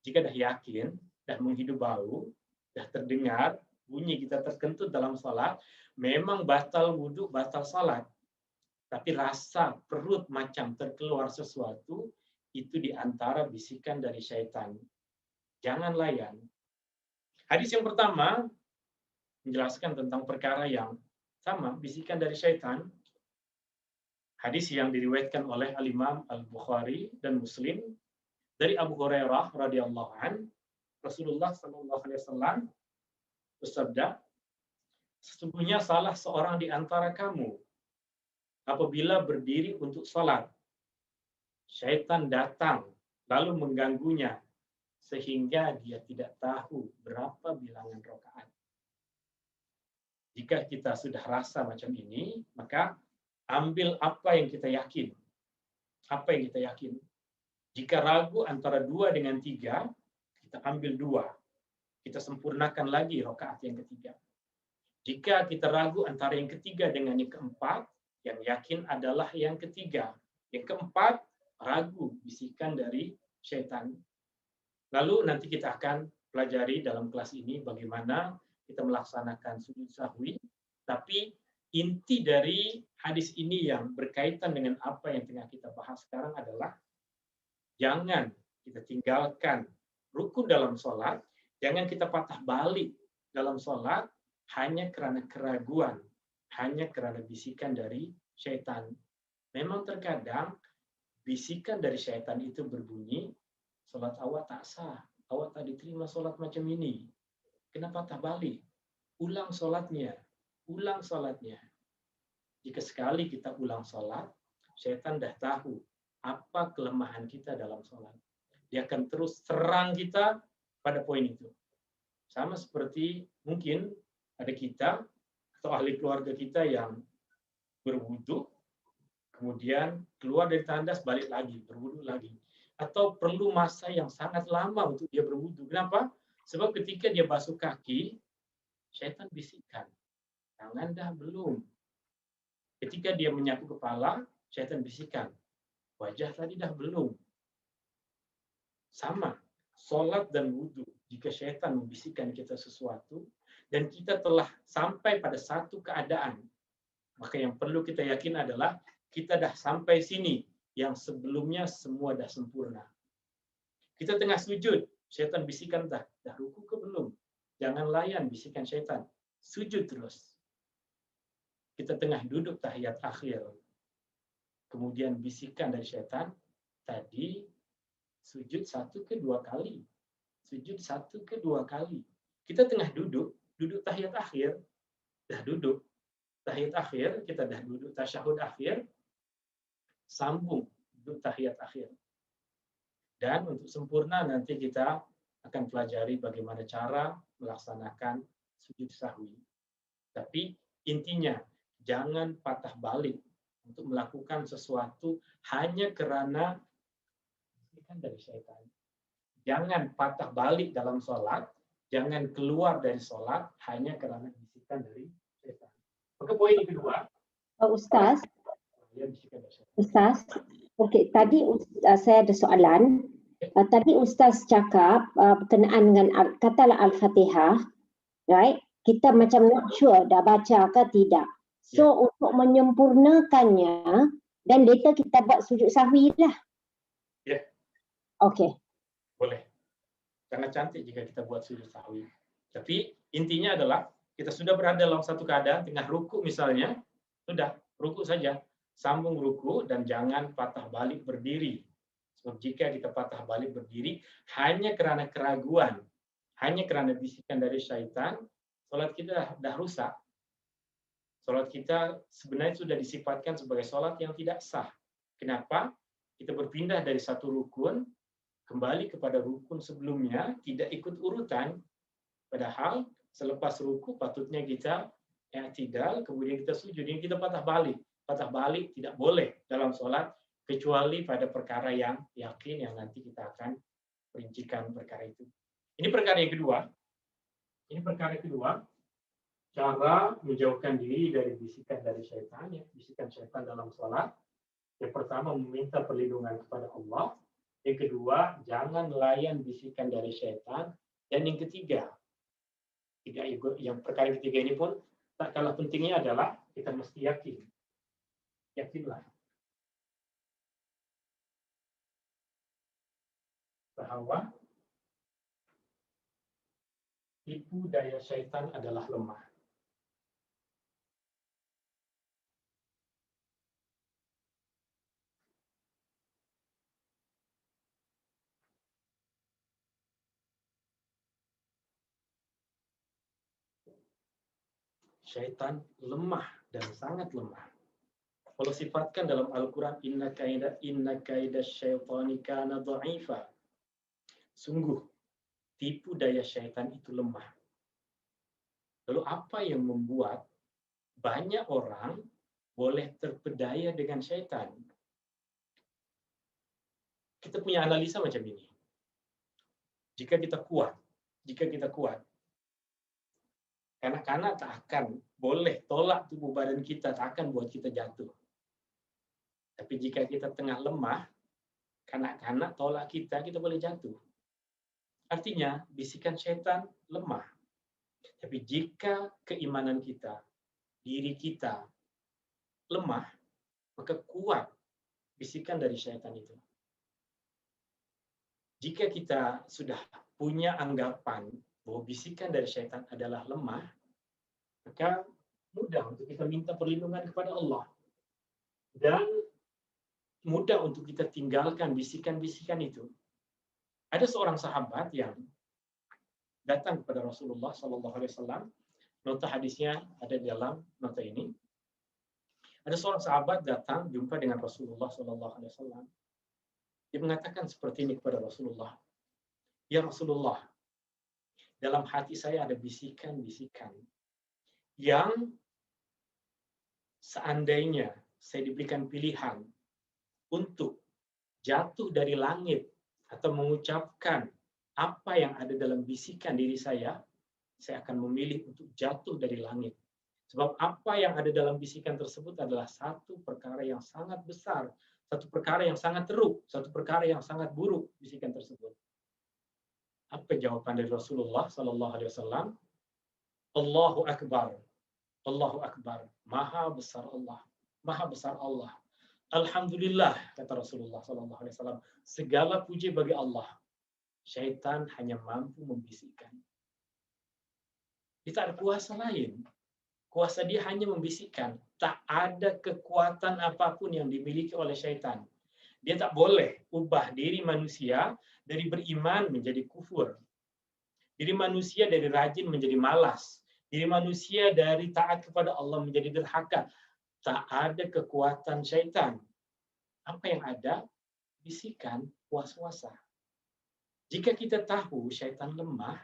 Jika dah yakin, dah menghidup bau, dah terdengar bunyi kita terkentut dalam sholat, memang batal wudhu, batal sholat. Tapi rasa perut macam terkeluar sesuatu, itu diantara bisikan dari syaitan. Jangan layan. Hadis yang pertama menjelaskan tentang perkara yang sama, bisikan dari syaitan. Hadis yang diriwayatkan oleh Al-Imam Al-Bukhari dan Muslim dari Abu Hurairah radhiyallahu an, Rasulullah SAW bersabda, sesungguhnya salah seorang di antara kamu apabila berdiri untuk salat, syaitan datang lalu mengganggunya sehingga dia tidak tahu berapa bilangan rakaat. Jika kita sudah rasa macam ini, maka ambil apa yang kita yakin. Apa yang kita yakin. Jika ragu antara 2 dengan 3, kita ambil 2. Kita sempurnakan lagi rakaat yang ketiga. Jika kita ragu antara yang ketiga dengan yang keempat, yang yakin adalah yang ketiga. Yang keempat, ragu bisikan dari syaitan. Lalu nanti kita akan pelajari dalam kelas ini bagaimana kita melaksanakan sujud sahwi. Tapi inti dari hadis ini yang berkaitan dengan apa yang tengah kita bahas sekarang adalah jangan kita tinggalkan rukun dalam sholat, jangan kita patah balik dalam sholat hanya karena keraguan, hanya karena bisikan dari syaitan. Memang terkadang bisikan dari syaitan itu berbunyi, sholat awak tak sah, awak tak diterima sholat macam ini. Kenapa tak balik? Ulang sholatnya. Ulang sholatnya. Jika sekali kita ulang sholat, syaitan dah tahu apa kelemahan kita dalam sholat. Dia akan terus serang kita pada poin itu. Sama seperti mungkin ada kita atau ahli keluarga kita yang berwudu, kemudian keluar dari tandas, balik lagi, berwudu lagi. Atau perlu masa yang sangat lama untuk dia berwudu. Kenapa? Sebab ketika dia basuh kaki, syaitan bisikan, tangan dah belum. Ketika dia menyapu kepala, syaitan bisikan, wajah tadi dah belum. Sama, sholat dan wudhu. Jika syaitan membisikkan kita sesuatu, dan kita telah sampai pada satu keadaan, maka yang perlu kita yakin adalah kita dah sampai sini, yang sebelumnya semua dah sempurna. Kita tengah sujud, syaitan bisikan dah ruku ke belum? Jangan layan bisikan syaitan. Sujud terus. Kita tengah duduk tahiyat akhir. Kemudian bisikan dari syaitan, tadi sujud 1 ke 2 kali. Sujud 1 ke 2 kali. Kita tengah duduk tahiyat akhir, dah duduk tahiyat akhir, kita dah duduk tasyahud akhir, sambung duduk tahiyat akhir. Dan untuk sempurna nanti kita akan pelajari bagaimana cara melaksanakan sujud sahwi. Tapi intinya jangan patah balik untuk melakukan sesuatu hanya karena bisikan dari syaitan. Jangan patah balik dalam sholat, jangan keluar dari sholat hanya karena bisikan dari syaitan. Maka poin yang kedua, Ustaz, bisikan dari syaitan. Ustaz, okey, tadi saya ada soalan. Tadi Ustaz cakap berkenaan dengan katalah Al-Fatihah, right? Kita macam not sure dah baca ke tidak. So untuk menyempurnakannya, dan later kita buat sujud sahwi lah. Ya. Okey. Boleh. Sangat cantik jika kita buat sujud sahwi. Tapi intinya adalah kita sudah berada dalam satu keadaan tengah ruku misalnya, sudah ruku saja, sambung ruku dan jangan patah balik berdiri. Sebab jika kita patah balik berdiri hanya karena keraguan, hanya karena bisikan dari syaitan, salat kita dah rusak. Salat kita sebenarnya sudah disifatkan sebagai salat yang tidak sah. Kenapa? Kita berpindah dari satu rukun kembali kepada rukun sebelumnya, tidak ikut urutan. Padahal selepas ruku patutnya kita i'tidal, kemudian kita sujud, ini kita patah balik. Patah balik tidak boleh dalam salat kecuali pada perkara yang yakin yang nanti kita akan perincikan perkara itu. Ini perkara yang kedua. Ini perkara kedua, cara menjauhkan diri dari bisikan dari syaitan, ya, bisikan syaitan dalam salat. Yang pertama meminta perlindungan kepada Allah. Yang kedua, jangan layan bisikan dari syaitan. Dan yang ketiga, yang perkara ketiga ini pun tak kalah pentingnya adalah kita mesti yakin. Yakinlah bahwa tipu daya syaitan adalah lemah. Syaitan lemah dan sangat lemah. Allah sifatkan dalam Al-Quran, inna kaida syaitani kana dha'ifa. Sungguh, tipu daya syaitan itu lemah. Lalu apa yang membuat banyak orang boleh terpedaya dengan syaitan? Kita punya analisa macam ini. Jika kita kuat, kanak-kanak tak akan boleh tolak tubuh badan kita, tak akan buat kita jatuh. Tapi jika kita tengah lemah, kanak-kanak tolak kita boleh jatuh. Artinya, bisikan syaitan lemah. Tapi jika keimanan kita, diri kita lemah, maka kuat bisikan dari syaitan itu. Jika kita sudah punya anggapan bahwa bisikan dari syaitan adalah lemah, maka mudah untuk kita minta perlindungan kepada Allah. Dan mudah untuk kita tinggalkan bisikan-bisikan itu. Ada seorang sahabat yang datang kepada Rasulullah SAW. Nota hadisnya ada di dalam nota ini. Ada seorang sahabat datang jumpa dengan Rasulullah SAW. Dia mengatakan seperti ini kepada Rasulullah. Ya Rasulullah, dalam hati saya ada bisikan-bisikan yang seandainya saya diberikan pilihan untuk jatuh dari langit atau mengucapkan apa yang ada dalam bisikan diri saya akan memilih untuk jatuh dari langit. Sebab apa yang ada dalam bisikan tersebut adalah satu perkara yang sangat besar, satu perkara yang sangat teruk, satu perkara yang sangat buruk bisikan tersebut. Apa jawaban dari Rasulullah SAW? Allahu Akbar. Allahu Akbar. Maha besar Allah. Maha besar Allah. Alhamdulillah, kata Rasulullah SAW, segala puji bagi Allah. Syaitan hanya mampu membisikkan. Dia tak ada kuasa lain. Kuasa dia hanya membisikkan. Tak ada kekuatan apapun yang dimiliki oleh syaitan. Dia tak boleh ubah diri manusia dari beriman menjadi kufur. Diri manusia dari rajin menjadi malas. Diri manusia dari taat kepada Allah menjadi derhaka. Tak ada kekuatan syaitan. Apa yang ada? Bisikan, was-wasa. Jika kita tahu syaitan lemah,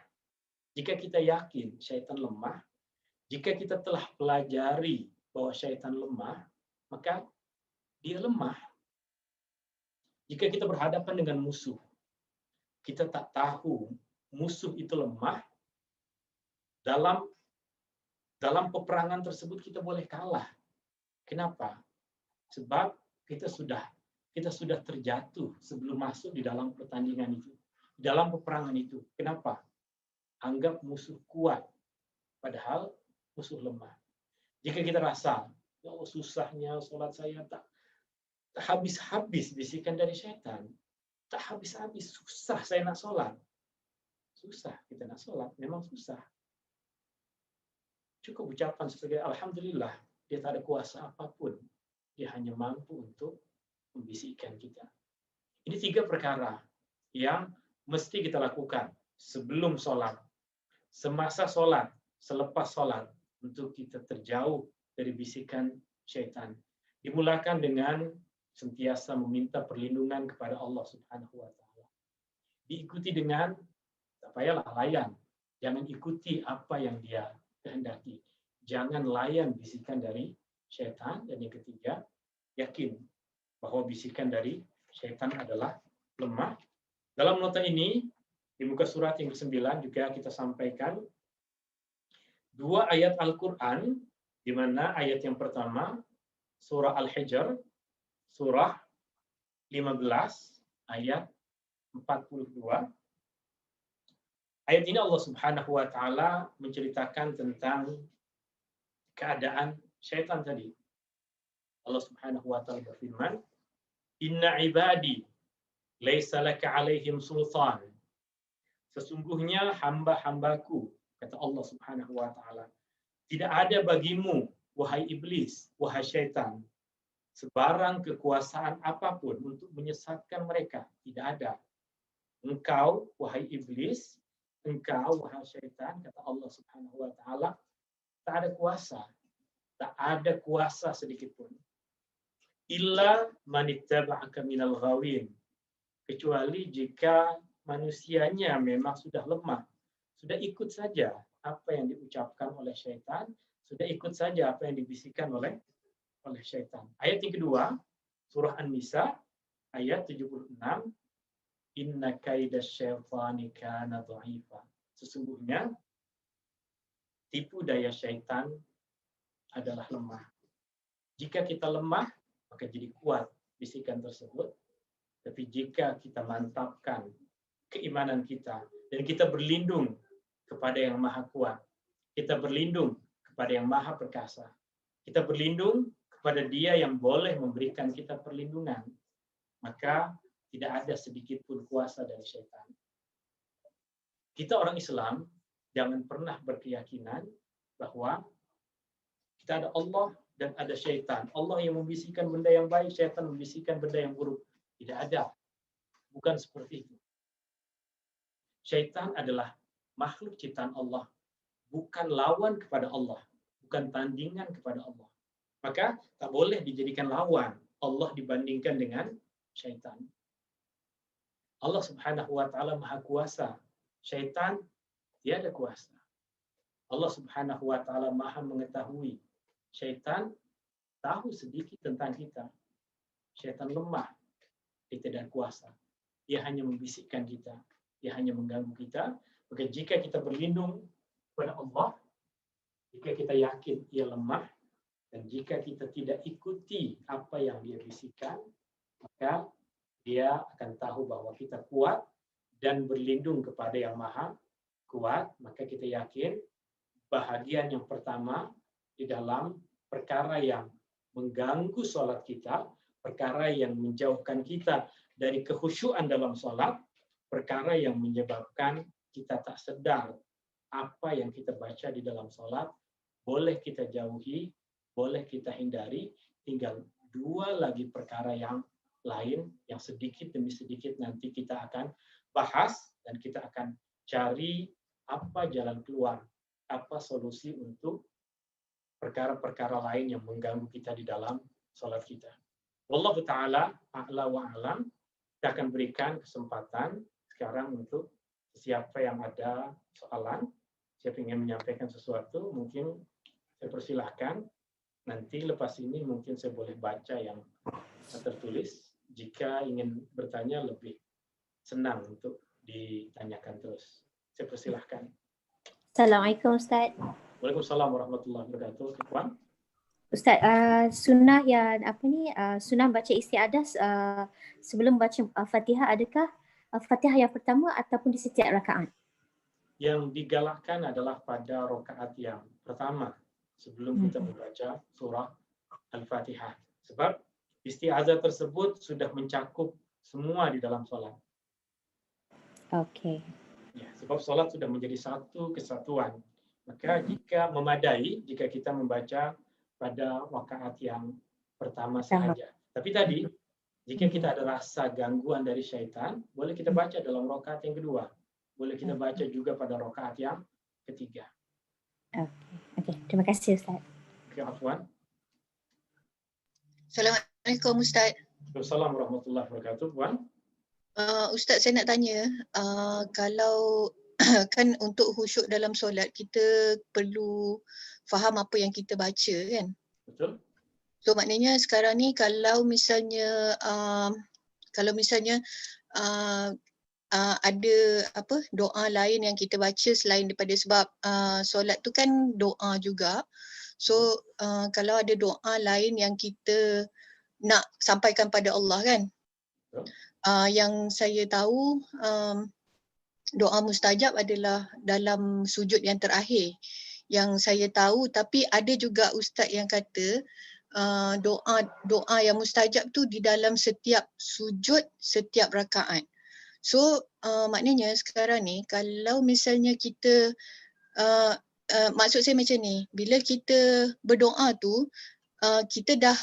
jika kita yakin syaitan lemah, jika kita telah pelajari bahwa syaitan lemah, maka dia lemah. Jika kita berhadapan dengan musuh, kita tak tahu musuh itu lemah, dalam peperangan tersebut kita boleh kalah. Kenapa? Sebab kita sudah terjatuh sebelum masuk di dalam pertandingan itu, di dalam peperangan itu. Kenapa? Anggap musuh kuat, padahal musuh lemah. Jika kita rasa, oh susahnya sholat saya tak habis-habis bisikan dari syaitan, tak habis-habis, susah saya nak sholat. Susah kita nak sholat, memang susah. Cukup ucapan sebagai Alhamdulillah, dia tak ada kuasa apapun. Dia hanya mampu untuk membisikkan kita. Ini 3 perkara yang mesti kita lakukan sebelum sholat, semasa sholat, selepas sholat, untuk kita terjauh dari bisikan syaitan. Dimulakan dengan sentiasa meminta perlindungan kepada Allah Subhanahu wa taala. Diikuti dengan tak payahlah layan. Jangan ikuti apa yang dia kehendaki. Jangan layan bisikan dari syaitan. Dan yang ketiga, yakin bahwa bisikan dari syaitan adalah lemah. Dalam nota ini, di muka surat yang ke-9 juga kita sampaikan 2 ayat Al-Quran, di mana ayat yang pertama, surah Al-Hijr, surah 15, ayat 42. Ayat ini Allah Subhanahu wa taala menceritakan tentang keadaan syaitan tadi. Allah Subhanahu wa taala berfirman, "Inna ibadi laisa laka 'alaihim sultan." Sesungguhnya hamba-hambaku, kata Allah Subhanahu wa taala, tidak ada bagimu wahai iblis, wahai syaitan, sebarang kekuasaan apapun untuk menyesatkan mereka. Tidak ada. Engkau wahai iblis, engkau wahai syaitan, kata Allah Subhanahu wa taala, tak ada kuasa. Tak ada kuasa sedikit pun. Illa manittaba'aka minal ghawin. Kecuali jika manusianya memang sudah lemah, sudah ikut saja apa yang diucapkan oleh syaitan, sudah ikut saja apa yang dibisikkan oleh syaitan. Ayat yang kedua, surah An-Nisa, ayat 76, Inna kaidas syaitani kana dha'ifa. Sesungguhnya tipu daya syaitan adalah lemah. Jika kita lemah, maka jadi kuat bisikan tersebut. Tapi jika kita mantapkan keimanan kita dan kita berlindung kepada yang maha kuat, kita berlindung kepada yang maha perkasa, kita berlindung kepada dia yang boleh memberikan kita perlindungan, maka tidak ada sedikit pun kuasa dari syaitan. Kita orang Islam jangan pernah berkeyakinan bahwa kita ada Allah dan ada syaitan. Allah yang membisikkan benda yang baik, syaitan membisikkan benda yang buruk. Tidak ada. Bukan seperti itu. Syaitan adalah makhluk ciptaan Allah, bukan lawan kepada Allah, bukan tandingan kepada Allah. Maka tak boleh dijadikan lawan Allah dibandingkan dengan syaitan. Allah Subhanahu wa taala Maha Kuasa. Syaitan tiada kuasa. Allah Subhanahu wa taala Maha mengetahui. Syaitan tahu sedikit tentang kita. Syaitan lemah, dia tidak kuasa. Dia hanya membisikkan kita, dia hanya mengganggu kita. Maka jika kita berlindung kepada Allah, jika kita yakin ia lemah, dan jika kita tidak ikuti apa yang dia bisikkan, maka dia akan tahu bahwa kita kuat dan berlindung kepada yang maha kuat. Maka kita yakin bahagian yang pertama di dalam perkara yang mengganggu sholat kita, perkara yang menjauhkan kita dari kekhusyuan dalam sholat, perkara yang menyebabkan kita tak sedar apa yang kita baca di dalam sholat, boleh kita jauhi, boleh kita hindari. Tinggal dua lagi perkara yang lain yang sedikit demi sedikit nanti kita akan bahas dan kita akan cari apa jalan keluar, apa solusi untuk perkara-perkara lain yang mengganggu kita di dalam sholat kita. Wallahu ta'ala a'la wa a'lam. Kita akan berikan kesempatan sekarang untuk siapa yang ada soalan, siapa yang ingin menyampaikan sesuatu, mungkin saya persilahkan. Nanti lepas ini mungkin saya boleh baca yang tertulis. Jika ingin bertanya lebih senang untuk ditanyakan terus. Saya persilahkan. Assalamualaikum Ustaz. Waalaikumsalam warahmatullahi wabarakatuh. Puan? Ustaz, sunnah yang sunnah baca istiadah sebelum baca Fatihah, adakah Fatihah yang pertama ataupun di setiap rakaat? Yang digalakkan adalah pada rakaat yang pertama sebelum kita membaca surah Al-Fatihah. Sebab isti'adzah tersebut sudah mencakup semua di dalam sholat. Okey. Ya, sebab sholat sudah menjadi satu kesatuan. Maka jika memadai, jika kita membaca pada rakaat yang pertama saja. Tapi tadi, jika kita ada rasa gangguan dari syaitan, boleh kita baca dalam rakaat yang kedua. Boleh kita baca juga pada rakaat yang ketiga. Okey, terima kasih Ustaz. Oke, Afwan. Assalamualaikum Ustaz. Assalamualaikum warahmatullahi wabarakatuh. Puan? Ustaz, saya nak tanya, kalau kan untuk khusyuk dalam solat kita perlu faham apa yang kita baca kan? Betul? So maknanya sekarang ni kalau misalnya ada doa lain yang kita baca selain daripada, sebab solat tu kan doa juga. So kalau ada doa lain yang kita nak sampaikan pada Allah kan? Yang saya tahu doa mustajab adalah dalam sujud yang terakhir yang saya tahu, tapi ada juga ustaz yang kata doa yang mustajab tu di dalam setiap sujud, setiap rakaat. So maknanya sekarang ni kalau misalnya kita maksud saya macam ni, bila kita berdoa tu kita dah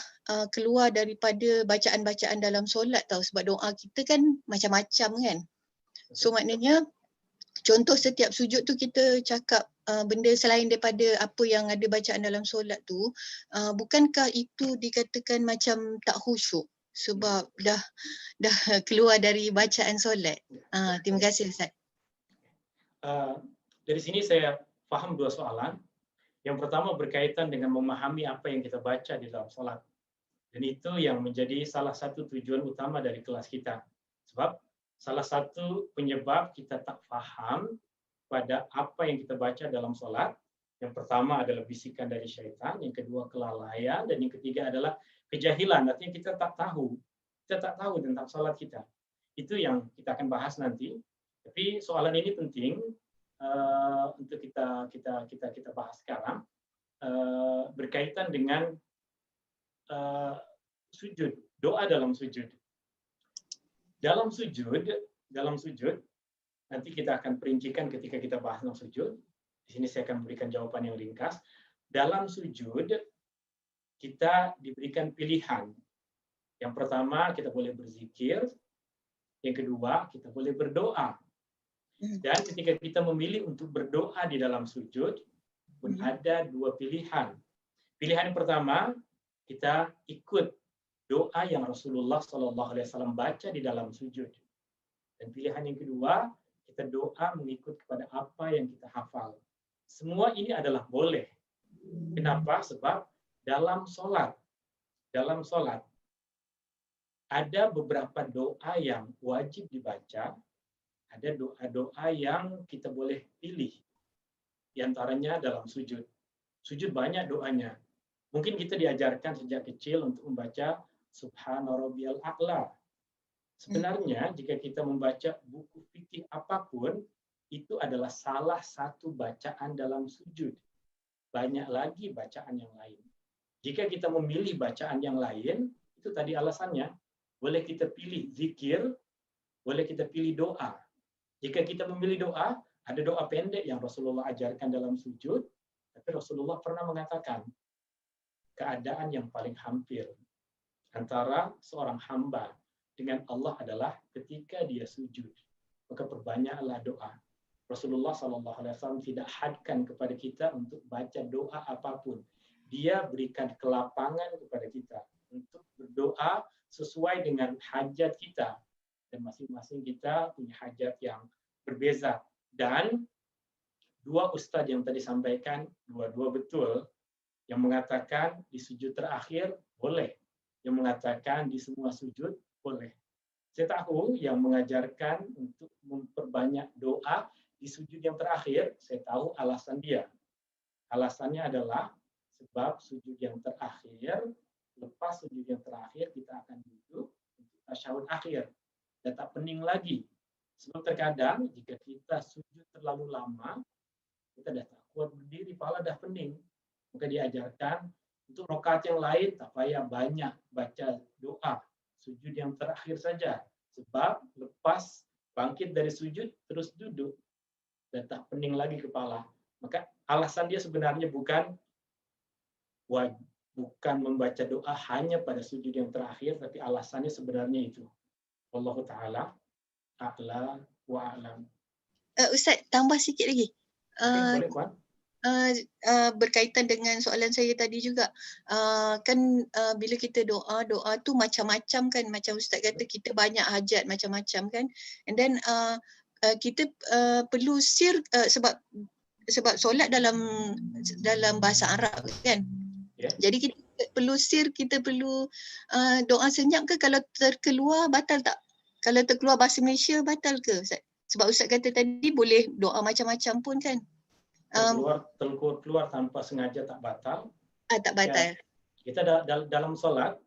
keluar daripada bacaan-bacaan dalam solat tau, sebab doa kita kan macam-macam kan. So maknanya contoh setiap sujud tu kita cakap benda selain daripada apa yang ada bacaan dalam solat tu, bukankah itu dikatakan macam tak khusyuk sebab dah keluar dari bacaan solat? Terima kasih Ustaz. Dari sini saya faham dua soalan. Yang pertama berkaitan dengan memahami apa yang kita baca di dalam sholat. Dan itu yang menjadi salah satu tujuan utama dari kelas kita. Sebab salah satu penyebab kita tak faham pada apa yang kita baca dalam sholat. Yang pertama adalah bisikan dari syaitan, yang kedua kelalaian, dan yang ketiga adalah kejahilan. Artinya kita tak tahu. Kita tak tahu tentang sholat kita. Itu yang kita akan bahas nanti. Tapi soalan ini penting untuk kita bahas sekarang, berkaitan dengan sujud, doa dalam sujud. Dalam sujud nanti kita akan perincikan ketika kita bahas tentang sujud. Di sini saya akan memberikan jawaban yang ringkas. Dalam sujud kita diberikan pilihan. Yang pertama kita boleh berzikir, yang kedua kita boleh berdoa. Dan ketika kita memilih untuk berdoa di dalam sujud, pun ada dua pilihan. Pilihan yang pertama, kita ikut doa yang Rasulullah SAW baca di dalam sujud. Dan pilihan yang kedua, kita doa mengikut kepada apa yang kita hafal. Semua ini adalah boleh. Kenapa? Sebab dalam solat ada beberapa doa yang wajib dibaca, ada doa-doa yang kita boleh pilih. Di antaranya dalam sujud. Sujud banyak doanya. Mungkin kita diajarkan sejak kecil untuk membaca Subhana Rabbiyal A'la. Sebenarnya jika kita membaca buku fikih apapun, itu adalah salah satu bacaan dalam sujud. Banyak lagi bacaan yang lain. Jika kita memilih bacaan yang lain, Itu tadi alasannya. Boleh kita pilih zikir, boleh kita pilih doa. Jika kita memilih doa, ada doa pendek yang Rasulullah ajarkan dalam sujud, tapi Rasulullah pernah mengatakan, keadaan yang paling hampir antara seorang hamba dengan Allah adalah ketika dia sujud. Maka perbanyaklah doa. Rasulullah SAW tidak hadkan kepada kita untuk baca doa apapun. Dia berikan kelapangan kepada kita untuk berdoa sesuai dengan hajat kita. Dan masing-masing kita punya hajat yang berbeza. Dan dua ustadz yang tadi sampaikan, dua-dua betul. Yang mengatakan di sujud terakhir, boleh. Yang mengatakan di semua sujud, boleh. Saya tahu yang mengajarkan untuk memperbanyak doa di sujud yang terakhir, saya tahu alasan dia. Alasannya adalah sebab sujud yang terakhir, lepas sujud yang terakhir, kita akan duduk untuk tasyahud akhir. Dan tak pening lagi. Sebab terkadang jika kita sujud terlalu lama, kita dah tak kuat berdiri, kepala dah pening. Maka diajarkan untuk rakaat yang lain tak payah banyak baca doa. Sujud yang terakhir saja. Sebab lepas bangkit dari sujud, terus duduk. Dan tak pening lagi kepala. Maka alasan dia sebenarnya bukan membaca doa hanya pada sujud yang terakhir, tapi alasannya sebenarnya itu. Wallahu ta'ala a'la wa a'lam. Ustaz, tambah sikit lagi. Boleh, Puan? Berkaitan dengan soalan saya tadi juga, bila kita doa tu macam-macam kan, macam Ustaz kata kita banyak hajat macam-macam kan, and then kita perlu sebab solat dalam bahasa Arab kan, jadi kita perlu kita perlu doa senyap ke? Kalau terkeluar batal tak? Kalau terkeluar bahasa Malaysia batal ke Ustaz? Sebab Ustaz kata tadi boleh doa macam-macam pun kan. Keluar tanpa sengaja tak batal. Tak batal. Kita dalam solat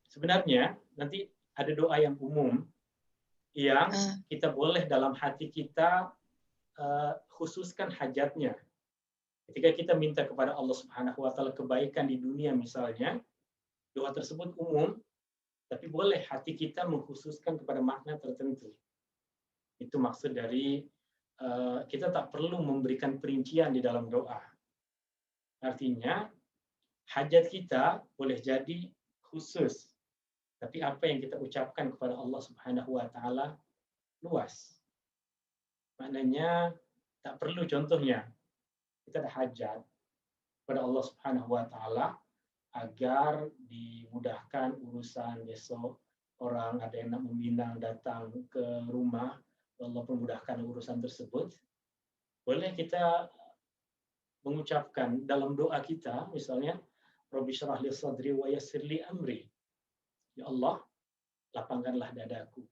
sebenarnya nanti ada doa yang umum yang kita boleh dalam hati kita khususkan hajatnya. Ketika kita minta kepada Allah Subhanahu wa taala kebaikan di dunia misalnya, doa tersebut umum, tapi boleh hati kita mengkhususkan kepada makna tertentu. Itu maksud dari kita tak perlu memberikan perincian di dalam doa. Artinya, hajat kita boleh jadi khusus, tapi apa yang kita ucapkan kepada Allah Subhanahu wa taala luas. Maknanya tak perlu contohnya kita ada hajat kepada Allah Subhanahu wa taala agar dimudahkan urusan besok, orang ada yang nak meminang datang ke rumah, Allah memudahkan urusan tersebut. Boleh kita mengucapkan dalam doa kita, misalnya, Rabbi syrah li sadri wa yassir li amri. Ya Allah, lapangkanlah dadaku.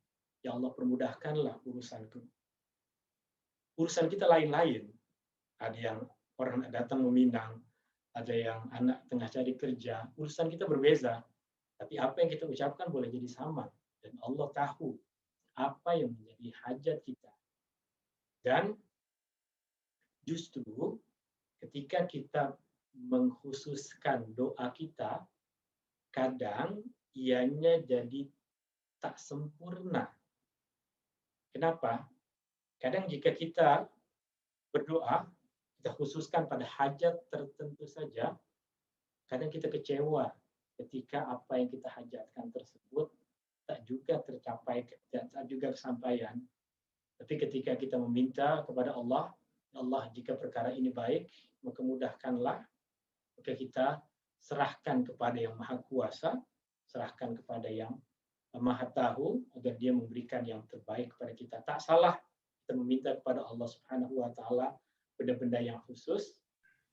Ya Allah, permudahkanlah urusanku. Urusan kita lain-lain. Ada yang orang nak datang meminang, ada yang anak tengah cari kerja. Urusan kita berbeza. Tapi apa yang kita ucapkan boleh jadi sama. Dan Allah tahu apa yang menjadi hajat kita. Dan justru ketika kita mengkhususkan doa kita, kadang ianya jadi tak sempurna. Kenapa? Kadang jika kita berdoa, kita khususkan pada hajat tertentu saja, kadang kita kecewa ketika apa yang kita hajatkan tersebut tak juga tercapai, tak juga kesampaian. Tapi ketika kita meminta kepada Allah, ya Allah, jika perkara ini baik, maka mudahkanlah. Maka kita serahkan kepada yang Maha Kuasa, serahkan kepada yang Maha Tahu, agar Dia memberikan yang terbaik kepada kita. Tak salah kita meminta kepada Allah Subhanahu wa taala benda-benda yang khusus,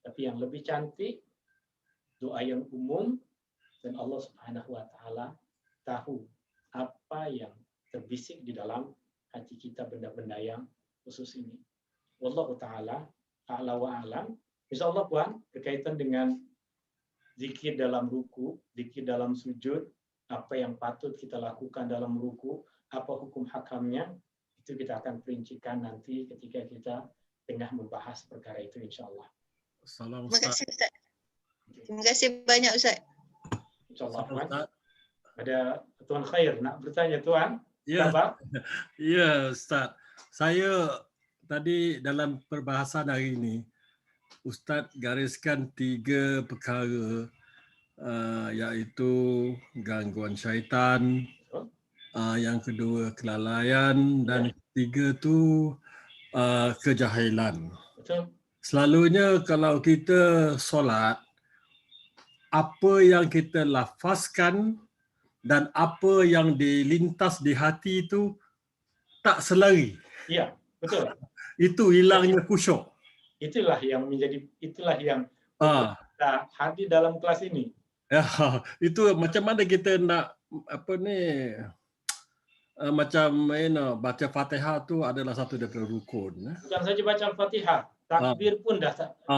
tapi yang lebih cantik doa yang umum, dan Allah Subhanahu wa taala tahu apa yang terbisik di dalam hati kita, benda-benda yang khusus ini. Wallahu ta'ala a'la wa a'lam. Insyaallah Puan, berkaitan dengan zikir dalam ruku, zikir dalam sujud, apa yang patut kita lakukan dalam ruku, apa hukum hakamnya, itu kita akan perincikan nanti ketika kita tengah membahas perkara itu insyaallah. Terima kasih Ustaz. Terima kasih banyak Ustaz. Insyaallah Puan. Ada Tuan Khair nak bertanya Tuan. Ya, Sabar. ya Ustaz. Saya tadi dalam perbahasan hari ini, Ustaz gariskan 3 perkara, iaitu gangguan syaitan, yang kedua kelalaian, dan ketiga tu kejahilan. Betul. Selalunya kalau kita solat, apa yang kita lafazkan dan apa yang dilintas di hati itu tak selari. Iya, betul. Itu hilangnya khusyuk. Itulah yang Ah, kita hadir dalam kelas ini. ya, itu macam mana kita nak macam baca Fatihah tu adalah satu daripada rukun. Bukan saja baca Al-Fatihah, takbir pun dah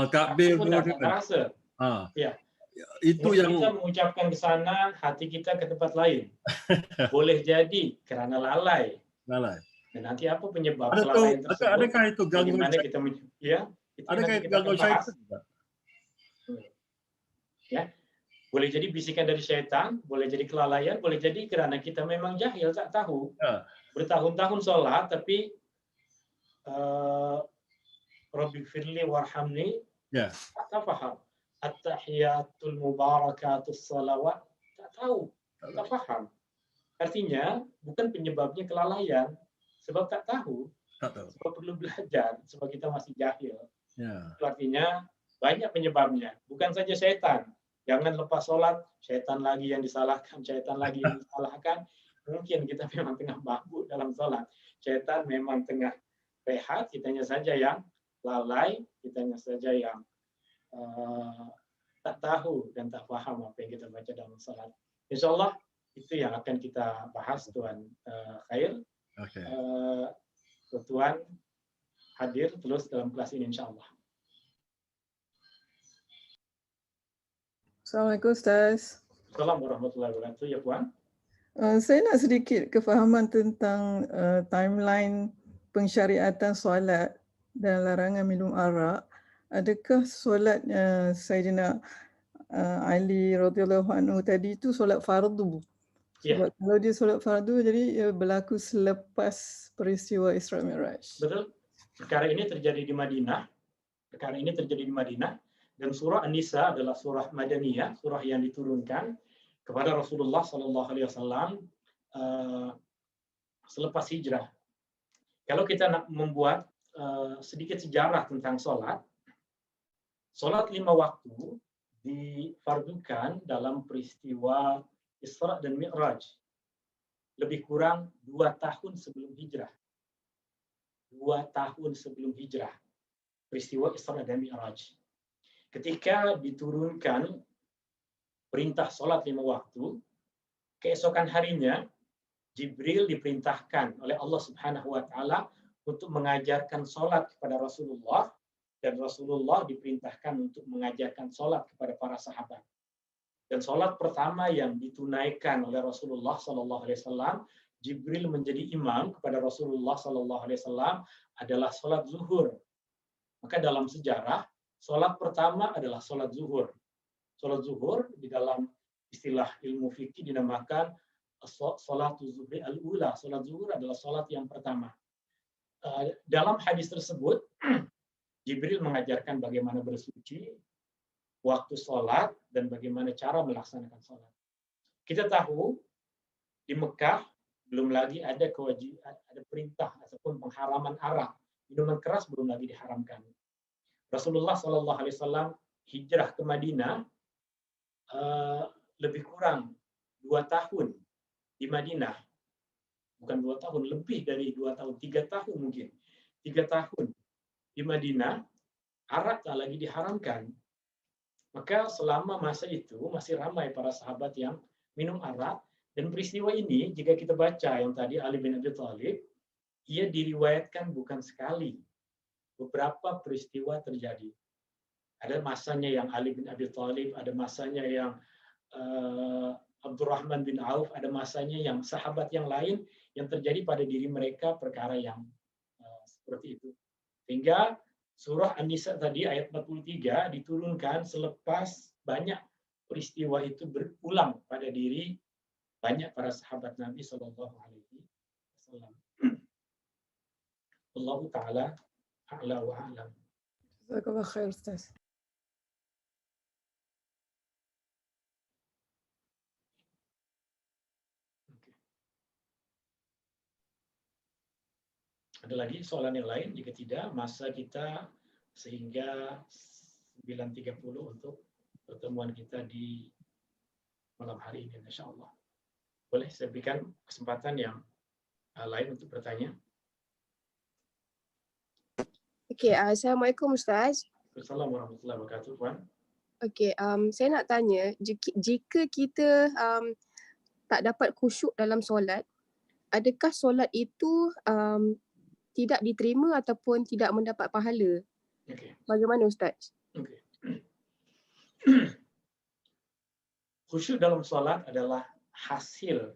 Takbir pun dah tak terasa. Ya. Itu Mulut yang kita mengucapkan ke sana, hati kita ke tempat lain. Boleh jadi kerana lalai. lalai. Dan nanti apa penyebab Adakah, kelalaian tersebut? adakah itu gangguan Bagaimana syaitan? kita itu Adakah nanti itu kita gangguan akan bahas. syaitan? Ya. Boleh jadi bisikan dari syaitan, boleh jadi kelalaian, boleh jadi kerana kita memang jahil, tak tahu. Ya. Bertahun-tahun sholat, tapi Rabbi firli warhamni, Ya. tak faham. At-tahiyatul mubarakatus salawat, tak tahu, tak faham. Artinya bukan penyebabnya kelalaian, sebab tak tahu, Tak tahu. sebab perlu belajar, sebab kita masih jahil. Ya. Itu artinya banyak penyebabnya, bukan saja syaitan. Jangan lepas sholat, syaitan lagi yang disalahkan, syaitan lagi yang disalahkan. Mungkin kita memang tengah mabuk dalam sholat. Syaitan memang tengah rehat, kitanya saja yang lalai, kitanya saja yang tak tahu dan tak paham apa yang kita baca dalam sholat. InsyaAllah itu yang akan kita bahas, Tuan Khair. Okey. Tuan hadir terus dalam kelas ini insyaAllah. Assalamualaikum Ustaz. Assalamualaikum warahmatullahi wabarakatuh. Ya Puan. Saya nak sedikit kefahaman tentang timeline pensyariatan solat dan larangan minum arak. Adakah solat Sayyidina Ali radhiyallahu anhu tadi itu solat fardu? Sebab kalau dia solat fardu jadi berlaku selepas peristiwa Isra Mi'raj. Betul. Perkara ini terjadi di Madinah. Dan surah An-Nisa adalah surah Madaniyah, surah yang diturunkan kepada Rasulullah SAW selepas hijrah. Kalau kita nak membuat sedikit sejarah tentang solat 5 waktu difardukan dalam peristiwa Isra dan Mi'raj lebih kurang 2 tahun sebelum hijrah. 2 tahun sebelum hijrah, peristiwa Isra dan Mi'raj. Ketika diturunkan perintah solat 5 waktu, keesokan harinya Jibril diperintahkan oleh Allah Subhanahu wa taala untuk mengajarkan solat kepada Rasulullah, dan Rasulullah diperintahkan untuk mengajarkan solat kepada para sahabat. Dan solat pertama yang ditunaikan oleh Rasulullah SAW, Jibril menjadi imam kepada Rasulullah SAW adalah solat zuhur. Maka dalam sejarah, solat pertama adalah solat zuhur. Solat zuhur di dalam istilah ilmu fikih dinamakan solat zuhri al-ula. Solat zuhur adalah solat yang pertama. Dalam hadis tersebut, Jibril mengajarkan bagaimana bersuci, waktu solat, dan bagaimana cara melaksanakan solat. Kita tahu di Mekah belum lagi ada kewajiban, ada perintah ataupun pengharaman arak. Minuman keras belum lagi diharamkan. Rasulullah SAW hijrah ke Madinah lebih kurang 2 tahun di Madinah. Bukan 2 tahun, lebih dari 2 tahun, 3 tahun mungkin. 3 tahun di Madinah, arak tak lagi diharamkan. Maka selama masa itu masih ramai para sahabat yang minum arak. Dan peristiwa ini, jika kita baca yang tadi Ali bin Abi Thalib, ia diriwayatkan bukan sekali. Beberapa peristiwa terjadi. Ada masanya yang Ali bin Abi Thalib, ada masanya yang Abdurrahman bin Auf, ada masanya yang sahabat yang lain yang terjadi pada diri mereka perkara yang seperti itu. Sehingga surah An-Nisa tadi ayat 43 diturunkan selepas banyak peristiwa itu berulang pada diri banyak para sahabat Nabi Shallallahu Alaihi Wasallam. Wallahu taala a'la wa a'lam. Jazakallah khair Ustaz. Ada lagi soalan yang lain? Jika tidak, masa kita sehingga 9.30 untuk pertemuan kita di malam hari ini, insya Allah. Boleh saya berikan kesempatan yang lain untuk bertanya? Okey, Assalamualaikum Ustaz. Assalamualaikum warahmatullahi wabarakatuh, Puan. Okey, saya nak tanya, jika kita tak dapat khusyuk dalam solat, adakah solat itu tidak diterima ataupun tidak mendapat pahala? Okay. Bagaimana Ustaz? Okay. Khusyuk dalam solat adalah hasil.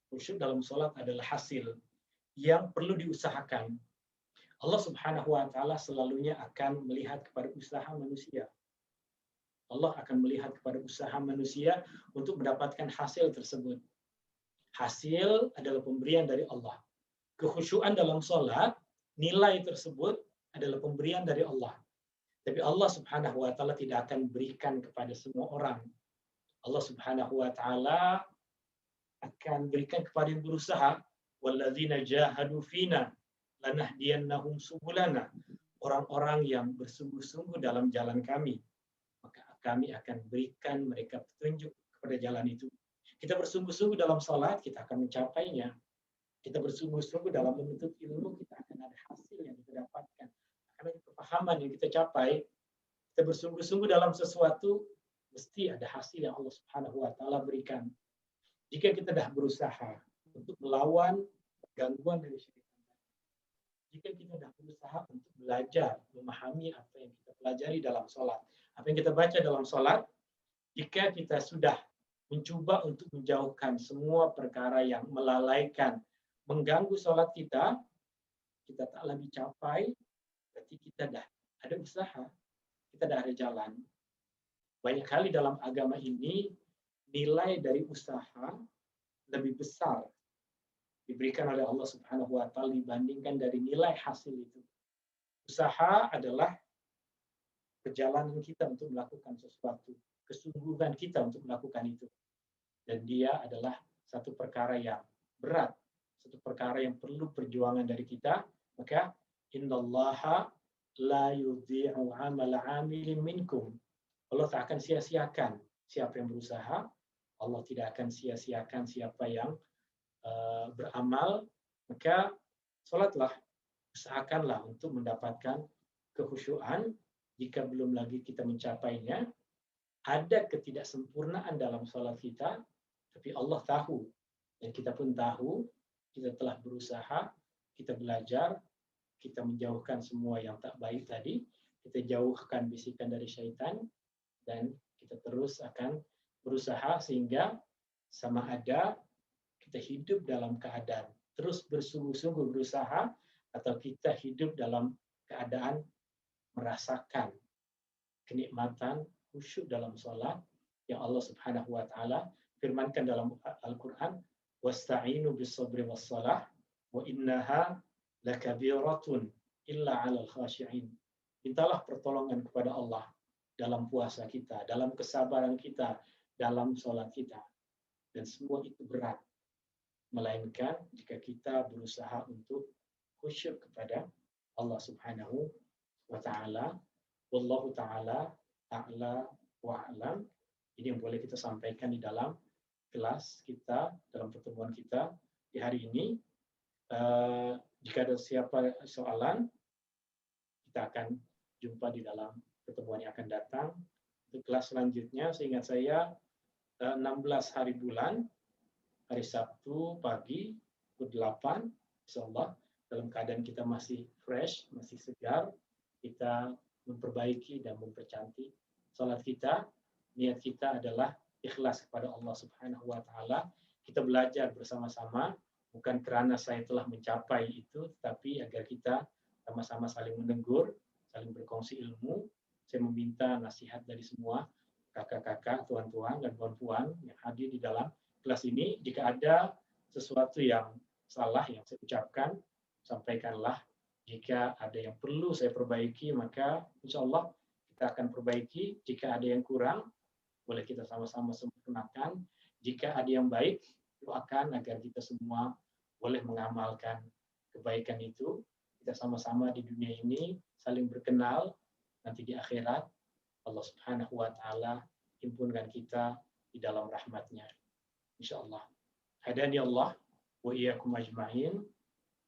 Khusyuk dalam solat adalah hasil yang perlu diusahakan. Allah Subhanahu wa taala selalunya akan melihat kepada usaha manusia. Allah akan melihat kepada usaha manusia untuk mendapatkan hasil tersebut. Hasil adalah pemberian dari Allah. Kekhusyuan dalam solat, nilai tersebut adalah pemberian dari Allah. Tapi Allah Subhanahu wa taala tidak akan berikan kepada semua orang. Allah Subhanahu wa taala akan berikan kepada yang berusaha, walladzina jahadu fina lanahdiyannahum subulana. Orang-orang yang bersungguh-sungguh dalam jalan kami, maka kami akan berikan mereka petunjuk kepada jalan itu. Kita bersungguh-sungguh dalam salat, kita akan mencapainya. Kita bersungguh-sungguh dalam menuntut ilmu, kita akan ada hasil yang kita dapatkan. Karena kepahaman yang kita capai, kita bersungguh-sungguh dalam sesuatu, mesti ada hasil yang Allah Subhanahu wa taala berikan. Jika kita dah berusaha untuk melawan gangguan dari syaitan, jika kita dah berusaha untuk belajar, memahami apa yang kita pelajari dalam sholat, apa yang kita baca dalam sholat, jika kita sudah mencoba untuk menjauhkan semua perkara yang melalaikan, mengganggu sholat kita tak lagi capai, berarti kita dah ada usaha, kita dah ada jalan. Banyak kali dalam agama ini, nilai dari usaha lebih besar diberikan oleh Allah Subhanahu wa taala dibandingkan dari nilai hasil itu. Usaha adalah perjalanan kita untuk melakukan sesuatu, kesungguhan kita untuk melakukan itu. Dan dia adalah satu perkara yang berat, satu perkara yang perlu perjuangan dari kita. Maka innallaha la yudhi'u 'amala 'amilin minkum. Allah tak akan sia-siakan siapa yang berusaha. Allah tidak akan sia-siakan siapa yang beramal. Maka solatlah, usahakanlah untuk mendapatkan kekhusyuan. Jika belum lagi kita mencapainya, ada ketidaksempurnaan dalam solat kita, tapi Allah tahu dan kita pun tahu. Kita telah berusaha, kita belajar, kita menjauhkan semua yang tak baik tadi, kita jauhkan bisikan dari syaitan, dan kita terus akan berusaha sehingga sama ada kita hidup dalam keadaan terus bersungguh-sungguh berusaha, atau kita hidup dalam keadaan merasakan kenikmatan khusyuk dalam sholat yang Allah Subhanahu wa taala firmankan dalam Al-Qur'an, wasta'inu bis-sabri was-shalah wa innaha lakabiratun illa 'alal khashi'in. Mintalah pertolongan kepada Allah dalam puasa kita, dalam kesabaran kita, dalam sholat kita. Dan semua itu berat, melainkan jika kita berusaha untuk khusyuk kepada Allah Subhanahu wa taala. Wallahu taala a'la wa a'lam. Ini yang boleh kita sampaikan di dalam kelas kita, dalam pertemuan kita di hari ini. Jika ada siapa soalan, kita akan jumpa di dalam pertemuan yang akan datang. Untuk kelas selanjutnya, seingat saya 16 hari bulan, hari Sabtu pagi pukul 8, insyaallah dalam keadaan kita masih fresh, masih segar, kita memperbaiki dan mempercantik salat kita. Niat kita adalah ikhlas kepada Allah Subhanahu wa taala. Kita belajar bersama-sama, bukan kerana saya telah mencapai itu, tetapi agar kita sama-sama saling menegur, saling berkongsi ilmu. Saya meminta nasihat dari semua kakak-kakak, tuan-tuan dan puan-puan yang hadir di dalam kelas ini. Jika ada sesuatu yang salah yang saya ucapkan, sampaikanlah. Jika ada yang perlu saya perbaiki, maka insya Allah kita akan perbaiki. Jika ada yang kurang, boleh kita sama-sama sempurnakan. Jika ada yang baik, doakan agar kita semua boleh mengamalkan kebaikan itu. Kita sama-sama di dunia ini saling berkenal. Nanti di akhirat Allah Subhanahu wa Ta'ala himpunkan kita di dalam rahmatnya. Insyaallah. Hadani Allah wa iyyakum ajma'in.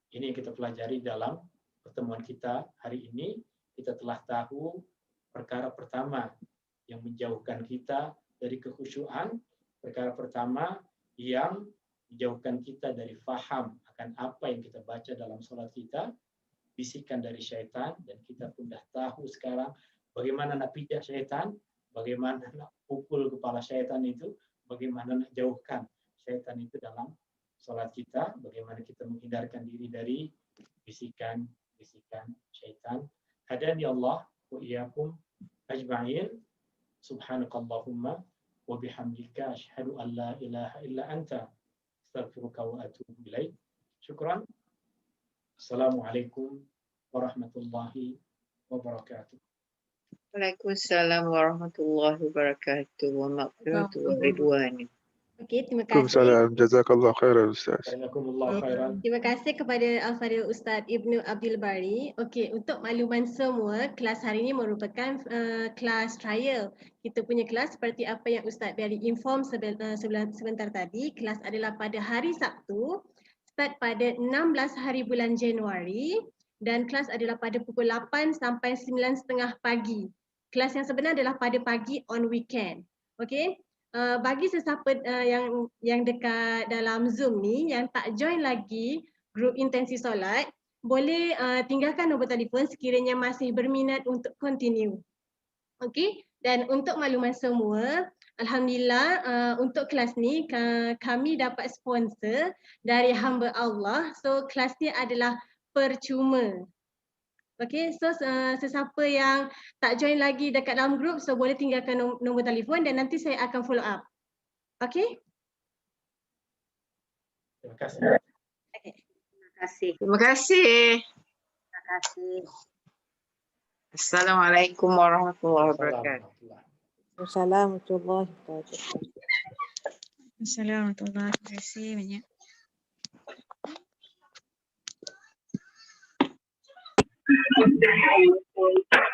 Ini yang kita pelajari dalam pertemuan kita hari ini. Kita telah tahu perkara pertama yang menjauhkan kita dari kekhusyuan. Perkara pertama yang menjauhkan kita dari faham akan apa yang kita baca dalam sholat kita. Bisikan dari syaitan, dan kita pun dah tahu sekarang bagaimana nak pijak syaitan, bagaimana nak pukul kepala syaitan itu, bagaimana nak jauhkan syaitan itu dalam sholat kita, bagaimana kita menghindarkan diri dari bisikan-bisikan syaitan. Hadani Allah wa iyyakum ajma'in. Subhanakallahumma wa bihamdika asyhadu an la ilaha illa anta astaghfiruka wa atubu ilaik. Syukran. Assalamualaikum warahmatullahi wabarakatuh. Waalaikumsalam warahmatullahi wabarakatuh. Wa maghfiratuh wa ridwan. Okey, terima kasih. Waalaikumsalam. Jazakallah khairan Ustaz. Jazakumullah khairan. Terima kasih kepada Al-Fadhil Ustaz Ibnu Abdul Bari. Okey, untuk makluman semua, kelas hari ini merupakan kelas trial. Kita punya kelas seperti apa yang Ustaz Bari inform sebentar tadi. Kelas adalah pada hari Sabtu, start pada 16 hari bulan Januari, dan kelas adalah pada pukul 8 sampai 9.30 pagi. Kelas yang sebenar adalah pada pagi on weekend. Okey. Bagi sesiapa yang dekat dalam Zoom ni yang tak join lagi grup intensi solat, boleh tinggalkan nombor telefon sekiranya masih berminat untuk continue. Okey. Dan untuk makluman semua, alhamdulillah untuk kelas ni kami dapat sponsor dari hamba Allah. So kelas ni adalah percuma. Okey, so sesiapa yang tak join lagi dekat dalam grup, so boleh tinggalkan nombor telefon dan nanti saya akan follow up. Okey? Terima kasih. Okay. Terima kasih. Terima kasih. Terima kasih. Assalamualaikum warahmatullahi wabarakatuh. Assalamualaikum warahmatullahi wabarakatuh. Assalamualaikum. Terima kasih banyak. Thank you.